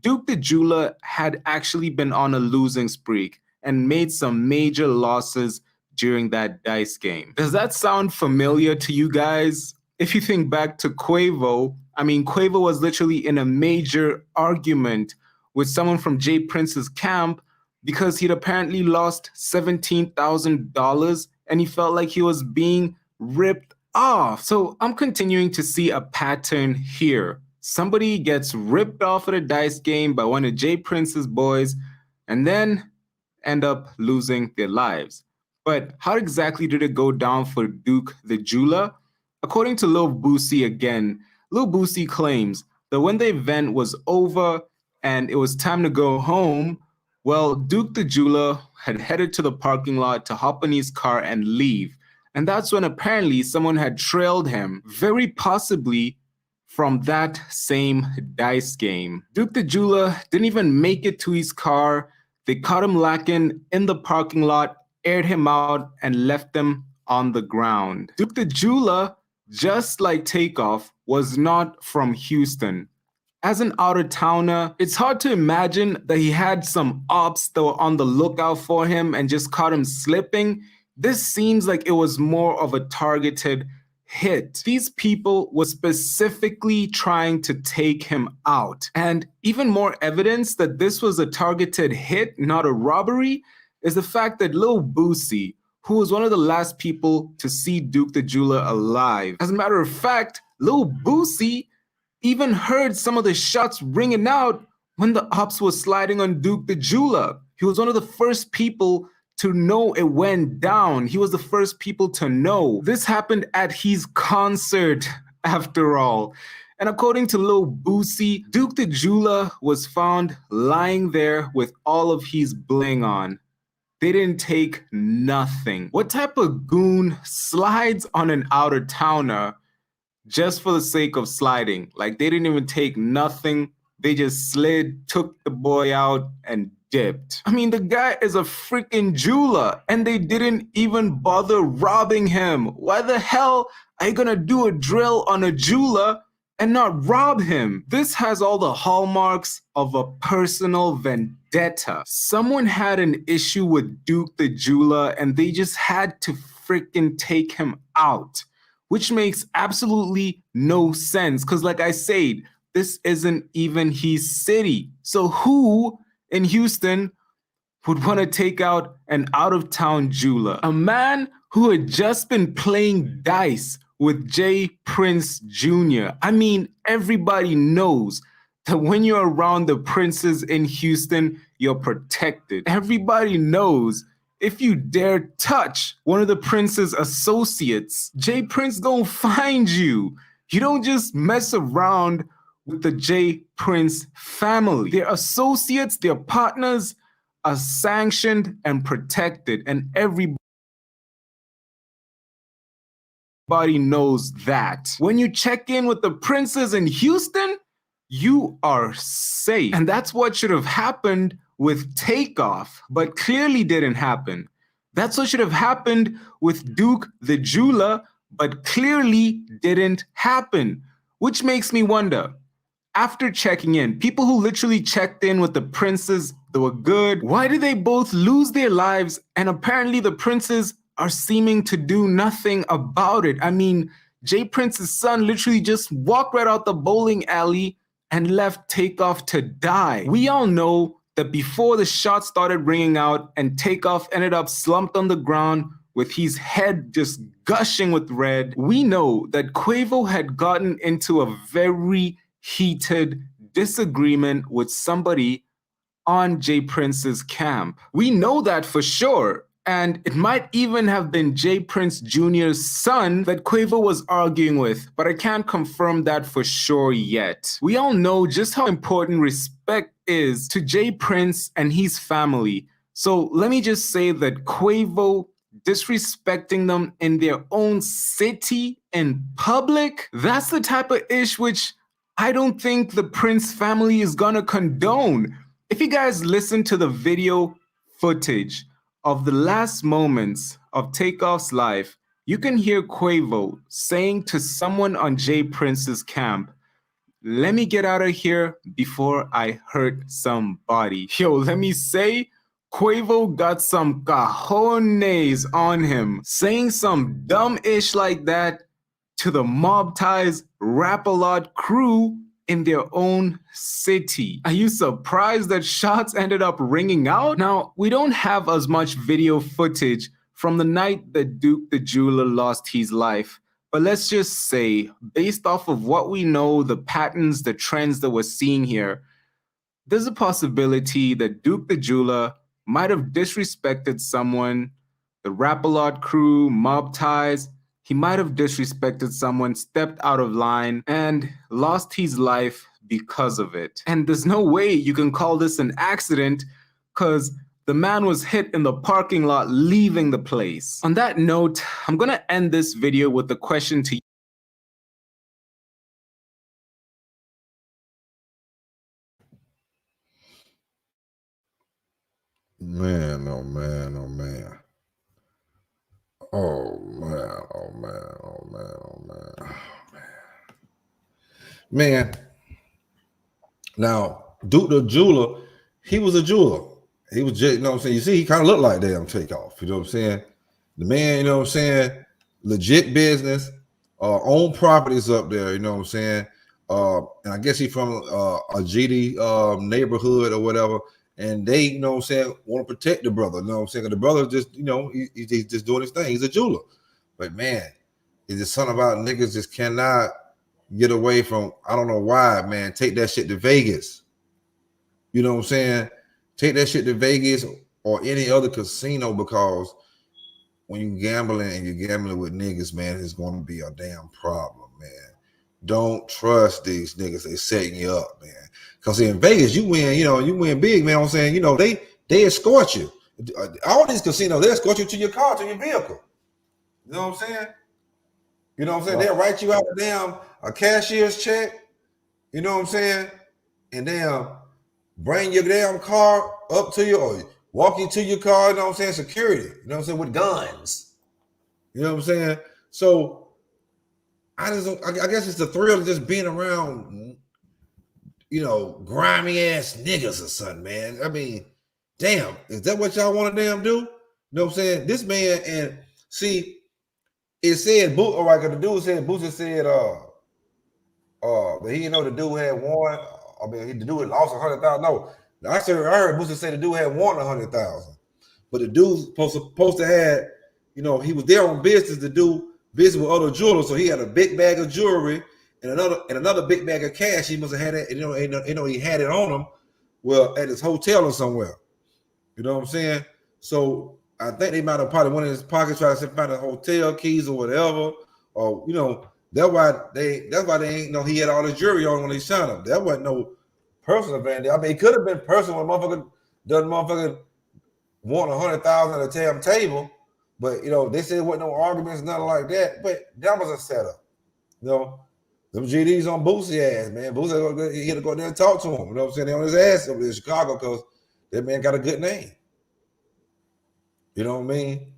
Duke the Jeweler had actually been on a losing streak and made some major losses during that dice game. Does that sound familiar to you guys? If you think back to Quavo, Quavo was literally in a major argument with someone from Jay Prince's camp because he'd apparently lost $17,000 and he felt like he was being ripped off. So I'm continuing to see a pattern here. Somebody gets ripped off at a dice game by one of Jay Prince's boys and then end up losing their lives. But how exactly did it go down for Duke the Jeweler? According to Lil Boosie again, Lil Boosie claims that when the event was over and it was time to go home, well, Duke the Jeweler had headed to the parking lot to hop in his car and leave. And that's when apparently someone had trailed him, very possibly from that same dice game. Duke the Jeweler didn't even make it to his car. They caught him lacking in the parking lot, aired him out, and left him on the ground. Duke the Jeweler, just like Takeoff, was not from Houston. As an out-of-towner, it's hard to imagine that he had some ops that were on the lookout for him and just caught him slipping. This seems like it was more of a targeted hit. These people were specifically trying to take him out. And even more evidence that this was a targeted hit, not a robbery, is the fact that Lil Boosie, who was one of the last people to see Duke the Jeweler alive. As a matter of fact, Lil Boosie even heard some of the shots ringing out when the ops was sliding on Duke the Jeweler. He was one of the first people to know it went down. He was the first people to know. This happened at his concert, after all. And according to Lil Boosie, Duke the Jeweler was found lying there with all of his bling on. They didn't take nothing. What type of goon slides on an out-of-towner just for the sake of sliding? Like, they didn't even take nothing. They just slid, took the boy out, and dipped. The guy is a freaking jeweler, and they didn't even bother robbing him. Why the hell are you gonna do a drill on a jeweler and not rob him? This has all the hallmarks of a personal vendetta. Someone had an issue with Duke the Jeweler, and they just had to freaking take him out, which makes absolutely no sense. Because like I said, this isn't even his city. So who in Houston would want to take out an out-of-town jeweler? A man who had just been playing dice with Jay Prince Jr. Everybody knows that when you're around the princes in Houston, you're protected. Everybody knows if you dare touch one of the prince's associates, Jay Prince gonna find you. You don't just mess around with the Jay Prince family. Their associates, their partners are sanctioned and protected, and everybody knows that. When you check in with the princes in Houston, you are safe. And that's what should have happened with Takeoff, but clearly didn't happen. That's what should have happened with Duke the Jeweler, but clearly didn't happen. Which makes me wonder, after checking in, people who literally checked in with the princes that were good, why did they both lose their lives? And apparently the princes are seeming to do nothing about it. Jay Prince's son literally just walked right out the bowling alley and left Takeoff to die. We all know that before the shots started ringing out and Takeoff ended up slumped on the ground with his head just gushing with red, we know that Quavo had gotten into a very heated disagreement with somebody on Jay Prince's camp. We know that for sure. And it might even have been Jay Prince Jr.'s son that Quavo was arguing with, but I can't confirm that for sure yet. We all know just how important respect is to Jay Prince and his family. So let me just say that Quavo disrespecting them in their own city in public, that's the type of ish which I don't think the Prince family is gonna condone. If you guys listen to the video footage of the last moments of Takeoff's life, you can hear Quavo saying to someone on Jay Prince's camp, let me get out of here before I hurt somebody. Yo, let me say, Quavo got some cojones on him. Saying some dumb-ish like that to the Mob Ties Rap-A-Lot crew in their own city. Are you surprised that shots ended up ringing out? Now, we don't have as much video footage from the night that Duke the Jeweler lost his life, but let's just say, based off of what we know, the patterns, the trends that we're seeing here, there's a possibility that Duke the Jeweler might have disrespected someone, the Rap-A-Lot crew, Mob Ties. He might have disrespected someone, stepped out of line, and lost his life because of it. And there's no way you can call this an accident because the man was hit in the parking lot leaving the place. On that note, I'm gonna end this video with a question to you. Man, oh man, oh man. Oh man, oh man, oh man, oh man, oh man. Man, now Duke the Jeweler, he was a jeweler. He was just, you know what I'm saying? You see, he kind of looked like damn Takeoff, you know what I'm saying? The man, you know what I'm saying? Legit business, own properties up there, you know what I'm saying? And I guess he's from a GD neighborhood or whatever. And they, you know what I'm saying, want to protect the brother. You know what I'm saying? The brother just, you know, he's just doing his thing. He's a jeweler. But man, it's just something about niggas just cannot get away from, I don't know why, man. Take that shit to Vegas. You know what I'm saying? Take that shit to Vegas or any other casino, because when you're gambling and you're gambling with niggas, man, it's going to be a damn problem, man. Don't trust these niggas. They setting you up, man. Because in Vegas, you win, you know, you win big, man. I'm saying, you know, they escort you. All these casinos, they escort you to your car, to your vehicle. You know what I'm saying? You know what I'm saying? They'll write you out a cashier's check. You know what I'm saying? And they'll bring your damn car up to you or walk you to your car, you know what I'm saying? Security, you know what I'm saying? With guns. You know what I'm saying? So I guess it's the thrill of just being around, you know, grimy ass niggas or something, man. I mean, damn, is that what y'all want to damn do? You know what I'm saying? This man, and see, it said, all right, because the dude said, Boosie said, that he didn't know the dude had won. I mean, the dude had lost 100,000. No, I heard Boosie say the dude had won 100,000. But the dude's supposed to have, you know, he was there on business to do business with other jewelers, so he had a big bag of jewelry and another big bag of cash. He must have had it, you know, he had it on him, well, at his hotel or somewhere. You know what I'm saying? So I think they might have probably went in his pocket, trying to find the hotel keys or whatever, or you know, that's why they ain't know he had all the jewelry on when they shot him. That wasn't no personal vanity. I mean, it could have been personal when motherfucker want 100,000 at a damn table. But, you know, they said there wasn't no arguments, nothing like that. But that was a setup. You know, them GDs on Boosie ass, man. Boosie, he had to go there and talk to him. You know what I'm saying? They on his ass over there in Chicago because that man got a good name. You know what I mean?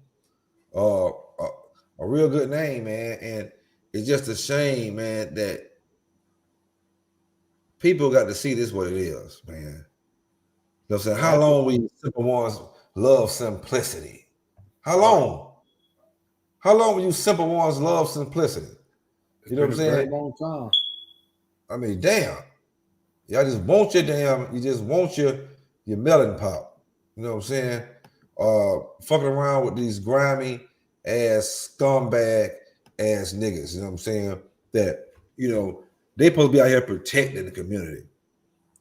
A real good name, man. And it's just a shame, man, that people got to see this what it is, man. You know what I'm saying? How long we simple ones love simplicity? How long? How long will you simple ones love simplicity? You know what I'm saying? Very long time. I mean, damn. Y'all just want your melon pop. You know what I'm saying? Fucking around with these grimy ass scumbag ass niggas. You know what I'm saying? That, you know, they supposed to be out here protecting the community.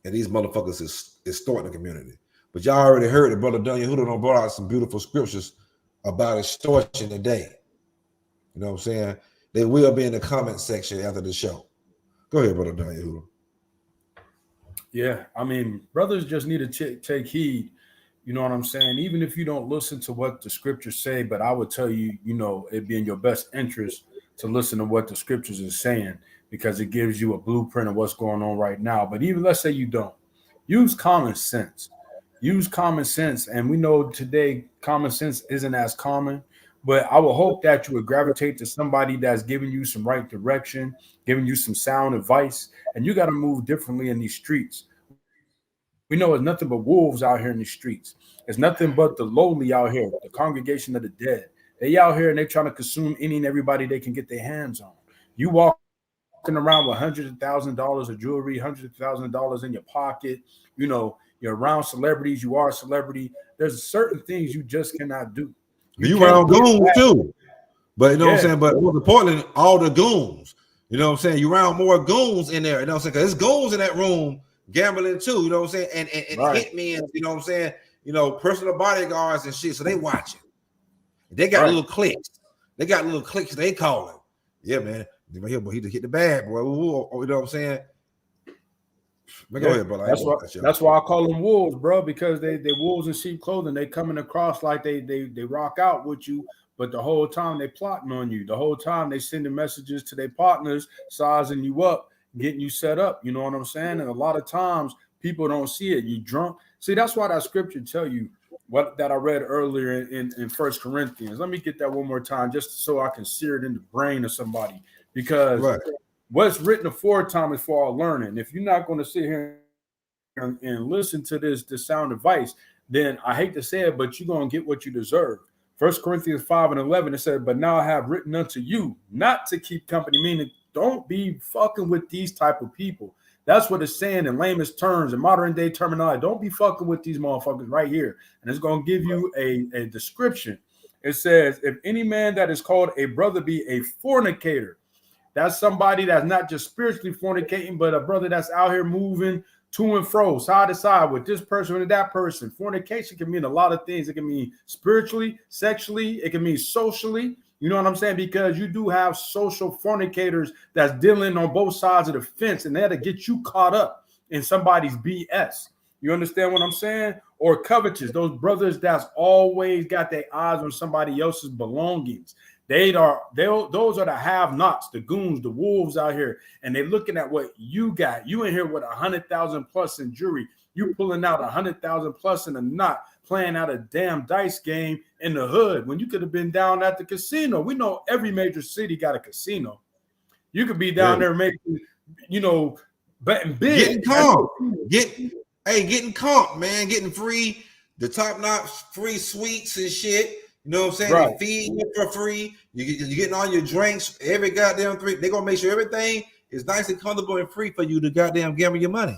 And these motherfuckers is extorting the community. But y'all already heard that Brother Daniel Hudo done brought out some beautiful scriptures about extortion today. You know what I'm saying? They will be in the comment section after the show. Go ahead, Brother Daniel Hudo. Yeah, I mean, brothers just need to take heed. You know what I'm saying? Even if you don't listen to what the scriptures say, but I would tell you, you know, it'd be in your best interest to listen to what the scriptures is saying, because it gives you a blueprint of what's going on right now. But even let's say you don't, use common sense. Use common sense. And we know today common sense isn't as common. But I would hope that you would gravitate to somebody that's giving you some right direction, giving you some sound advice, and you got to move differently in these streets. We know it's nothing but wolves out here in the streets. It's nothing but the lowly out here, the congregation of the dead. They out here and they trying to consume any and everybody they can get their hands on. You walking around with hundreds of $1,000s of jewelry, hundreds of $1,000s in your pocket. You know, you're around celebrities. You are a celebrity. There's certain things you just cannot do. You around goons too. But you know what I'm saying? But most importantly, all the goons. You know what I'm saying? You around more goons in there. You know what I'm saying? Because there's goons in that room gambling too. You know what I'm saying? And hitmen, you know what I'm saying? You know, personal bodyguards and shit. So they watching. They got little cliques. They got little cliques they call it. Yeah, man. Right here, boy, he just hit the bag, boy. Ooh, you know what I'm saying? Go ahead, bro. That's why I call them wolves, bro, because they wolves in sheep clothing. They coming across like they rock out with you, but the whole time they plotting on you. The whole time they sending messages to their partners, sizing you up, getting you set up. You know what I'm saying? And a lot of times people don't see it. You drunk. See, that's why that scripture tell you what that I read earlier in 1 Corinthians. Let me get that one more time just so I can sear it in the brain of somebody. Because what's written aforetime is for our learning. If you're not going to sit here and listen to this sound advice, then I hate to say it, but you're going to get what you deserve. 1 Corinthians 5:11, it said, but now I have written unto you not to keep company, meaning don't be fucking with these type of people. That's what it's saying in layman's terms and modern day terminology. Don't be fucking with these motherfuckers right here. And it's going to give you a description. It says, if any man that is called a brother be a fornicator, that's somebody that's not just spiritually fornicating, but a brother that's out here moving to and fro, side to side with this person and that person. Fornication can mean a lot of things. It can mean spiritually, sexually. It can mean socially. You know what I'm saying? Because you do have social fornicators that's dealing on both sides of the fence, and that'll get you caught up in somebody's BS. You understand what I'm saying? Or covetous, those brothers that's always got their eyes on somebody else's belongings. Those are the have-nots, the goons, the wolves out here, and they're looking at what you got. You in here with 100,000 plus in jewelry. You pulling out 100,000 plus in a knot, playing out a damn dice game in the hood when you could have been down at the casino. We know every major city got a casino. You could be down there making, betting big. Getting calm. Getting calm, man. Getting free, the top-notch free sweets and shit. You know what I'm saying? Right. They feed you for free. You're getting all your drinks, every goddamn thing. They're going to make sure everything is nice and comfortable and free for you to goddamn gamble your money.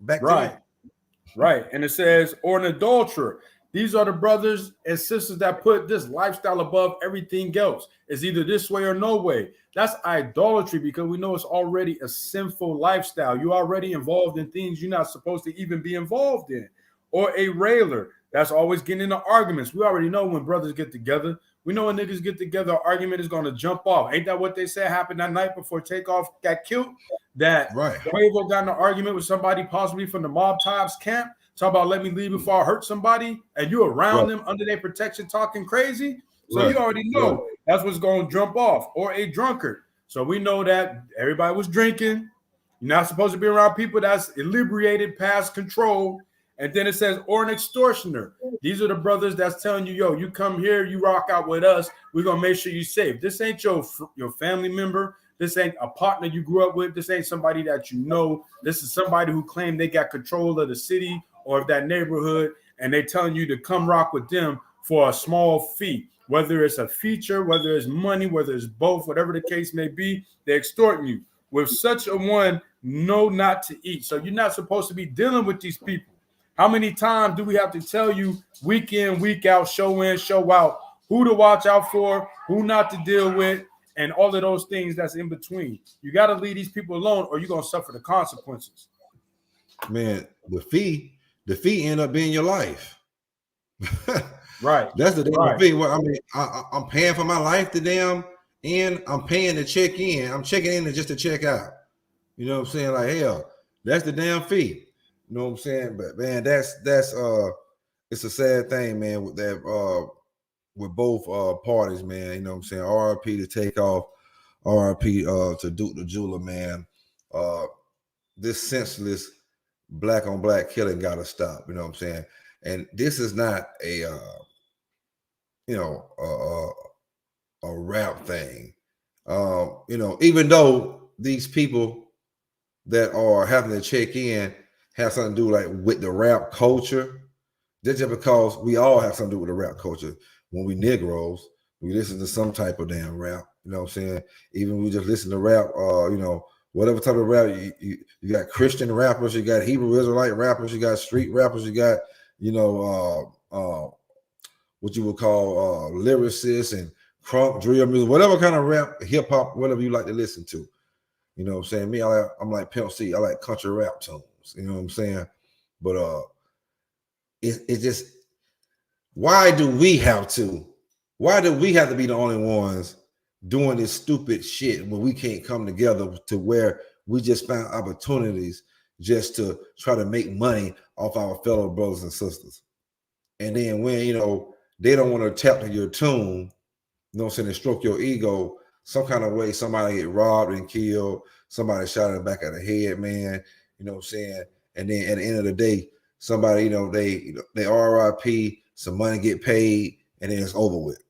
Back to you. Right. And it says, or an adulterer. These are the brothers and sisters that put this lifestyle above everything else. It's either this way or no way. That's idolatry because we know it's already a sinful lifestyle. You're already involved in things you're not supposed to even be involved in. Or a railer. That's always getting into arguments. We already know when brothers get together. We know when niggas get together, an argument is going to jump off. Ain't that what they said happened that night before Takeoff got killed? That Quavo got in an argument with somebody possibly from the Mob Ties camp. Talk about let me leave before I hurt somebody. And you're around them under their protection talking crazy. So you already know that's what's going to jump off. Or a drunkard. So we know that everybody was drinking. You're not supposed to be around people that's inebriated past control. And then it says, or an extortioner. These are the brothers that's telling you, yo, you come here, you rock out with us. We're going to make sure you're safe. This ain't your family member. This ain't a partner you grew up with. This ain't somebody that you know. This is somebody who claimed they got control of the city or of that neighborhood. And they telling you to come rock with them for a small fee. Whether it's a feature, whether it's money, whether it's both, whatever the case may be, they're extorting you. With such a one, know not to eat. So you're not supposed to be dealing with these people. How many times do we have to tell you week in, week out, show in, show out, who to watch out for, who not to deal with, and all of those things that's in between? You got to leave these people alone or you're going to suffer the consequences. Man, the fee end up being your life. Right. That's the damn fee. Well, I mean, I'm paying for my life to damn in. I'm paying to check in. I'm checking in just to check out. You know what I'm saying? Like, hell, that's the damn fee. You know what I'm saying? But man, that's it's a sad thing, man, with that with both parties, man. You know what I'm saying? RIP to Takeoff, RIP to Duke the Jeweler, man. This senseless black on black killing gotta stop. You know what I'm saying? And this is not a rap thing. You know, even though these people that are having to check in have something to do like with the rap culture, that's just because we all have something to do with the rap culture. When we Negroes, we listen to some type of damn rap. You know what I'm saying? Even we just listen to rap, you know, whatever type of rap. You got Christian rappers, you got Hebrew Israelite rappers, you got street rappers, you got, you know, what you would call lyricists and crunk, drill music, whatever kind of rap, hip hop, whatever you like to listen to. You know what I'm saying? Me, I'm like Pimp C. I like country rap tunes. You know what I'm saying? But it just, why do we have to be the only ones doing this stupid shit when we can't come together to where we just find opportunities just to try to make money off our fellow brothers and sisters? And then when, you know, they don't want to tap to your tune, you know what I'm saying, and stroke your ego some kind of way, somebody get robbed and killed, somebody shot in the back of the head, man, you know what I'm saying? And then at the end of the day, somebody, you know, they RIP, some money get paid, and then it's over with.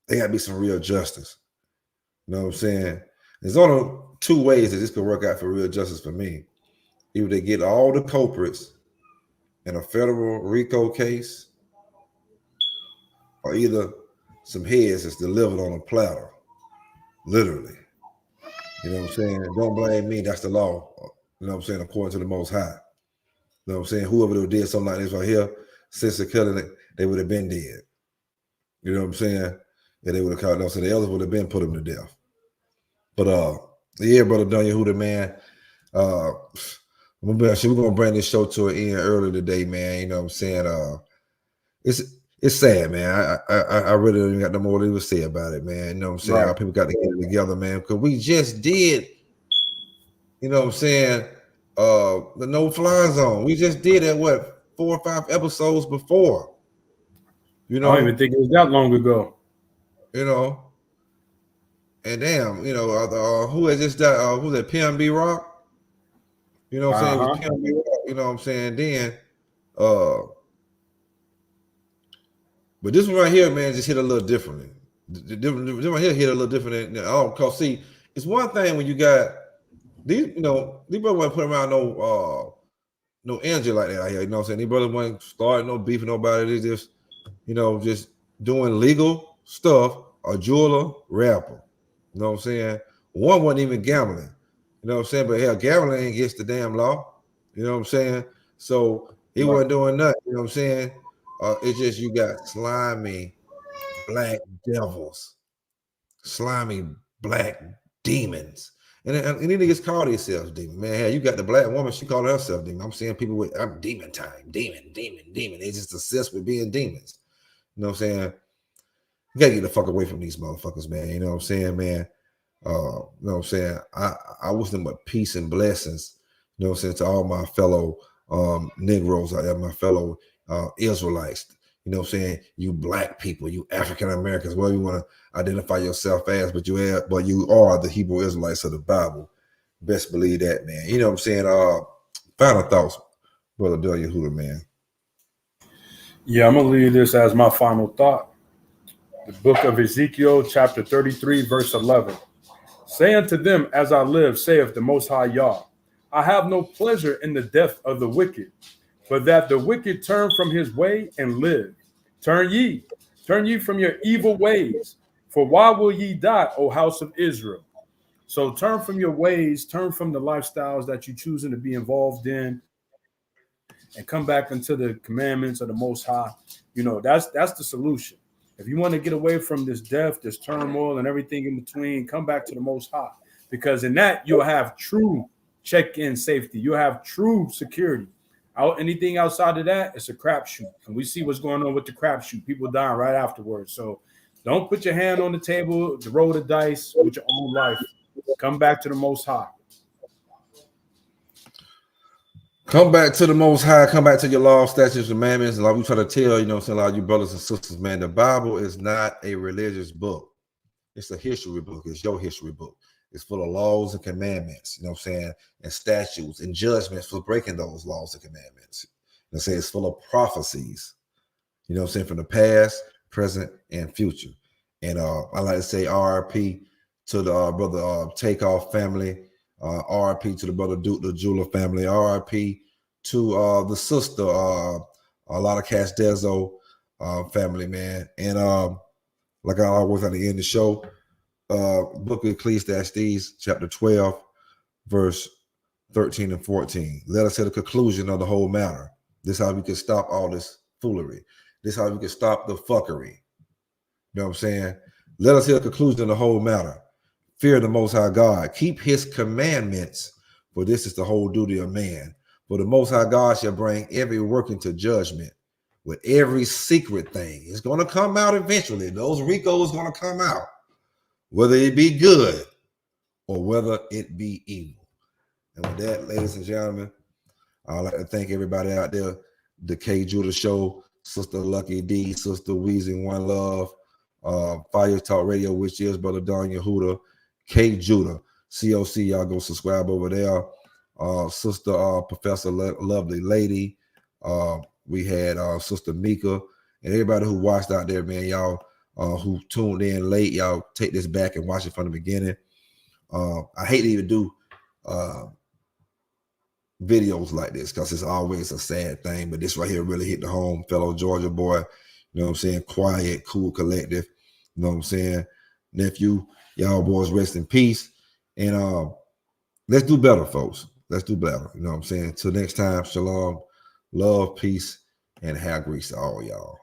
There got to be some real justice. You know what I'm saying? There's only two ways that this could work out for real justice for me. Either they get all the culprits in a federal RICO case, or either some heads is delivered on a platter, literally. You know what I'm saying? Don't blame me. That's the law. You know what I'm saying? According to the Most High. You know what I'm saying? Whoever did something like this right here, since the killing, they would have been dead. You know what I'm saying? Yeah, they would have caught them. So the elders would have been put them to death. But yeah, brother Don Yehuda, man. We're gonna bring this show to an end early today, man. You know what I'm saying? It's sad, man. I really don't even got no more to say about it, man. You know what I'm saying? Right. Our people got to get it together, man. Because we just did, you know what I'm saying, the no-fly zone. We just did it, what, 4 or 5 episodes before. You know, I don't even think it was that long ago. You know, and damn, you know, who has just died? Who's that? PNB Rock. You know what I'm saying? It was PNB Rock. You know what I'm saying? Then, but this one right here, man, just hit a little differently. This one right here hit a little different. Cause see, it's one thing when you got these, you know, these brothers want to put around no energy like that out here. You know what I'm saying? These brothers want to start no beef with nobody. They just, you know, just doing legal stuff. A jeweler, rapper. You know what I'm saying? One wasn't even gambling. You know what I'm saying? But hell, gambling ain't against the damn law. You know what I'm saying? So he wasn't doing nothing. You know what I'm saying? It's just you got slimy black devils, slimy black demons. And these niggas call themselves demons. Man, hell, you got the black woman, she called herself demon. I'm seeing people with, I'm demon time, demon. They just obsessed with being demons. You know what I'm saying? You gotta get the fuck away from these motherfuckers, man. You know what I'm saying, man? You know what I'm saying? I wish them a peace and blessings, you know what I'm saying, to all my fellow Negroes out there, my fellow Israelites. You know what I'm saying? You black people, you African Americans, whatever you want to identify yourself as, but you are the Hebrew Israelites of the Bible. Best believe that, man. You know what I'm saying? Final thoughts, Brother Don Yehuda, man. Yeah, I'm gonna leave this as my final thought. The book of Ezekiel, chapter 33, verse 11. Say unto them, as I live, saith the Most High Yah, I have no pleasure in the death of the wicked, but that the wicked turn from his way and live. Turn ye from your evil ways. For why will ye die, O house of Israel? So turn from your ways, turn from the lifestyles that you're choosing to be involved in, and come back into the commandments of the Most High. You know, that's the solution. If you want to get away from this death, this turmoil, and everything in between, come back to the Most High. Because in that, you'll have true check-in safety. You'll have true security. Anything outside of that, it's a crapshoot. And we see what's going on with the crapshoot. People dying right afterwards. So don't put your hand on the table to roll the dice with your own life. Come back to the Most High. Come back to the Most High. Come back to your law, statutes, commandments. Like we try to tell, you know what I'm saying, a lot of you brothers and sisters, man, the Bible is not a religious book. It's a history book. It's your history book. It's full of laws and commandments, you know what I'm saying, and statutes and judgments for breaking those laws and commandments. You know, say it's full of prophecies, you know what I'm saying, from the past, present, and future. And I like to say RIP to the brother Takeoff family, RIP to the brother Duke the Jeweler family, RIP to the sister, a lot of Cash Dezo family, man. And like I always at the end of the show, book of Ecclesiastes, chapter 12, verse 13 and 14. Let us hear the conclusion of the whole matter. This is how we can stop all this foolery. This is how we can stop the fuckery. You know what I'm saying? Let us hear the conclusion of the whole matter. Fear the Most High God. Keep his commandments, for this is the whole duty of man. For the Most High God shall bring every work into judgment with every secret thing. It's going to come out eventually. Those RICOs going to come out, whether it be good or whether it be evil. And with that, ladies and gentlemen, I'd like to thank everybody out there. The K Judah Show, Sister Lucky D, Sister Weezy, One Love, Fire Talk Radio, which is Brother Don Yehuda, K Judah, COC. Y'all go subscribe over there. Sister Professor Lovely Lady. We had Sister Mika and everybody who watched out there, man. Y'all who tuned in late, y'all take this back and watch it from the beginning. I hate to even do videos like this because it's always a sad thing, but this right here really hit the home. Fellow Georgia boy, you know what I'm saying? Quiet, cool, collective. You know what I'm saying? Nephew, y'all boys rest in peace. And let's do better, folks. Let's do better. You know what I'm saying? Till next time, shalom, love, peace, and have grace to all y'all.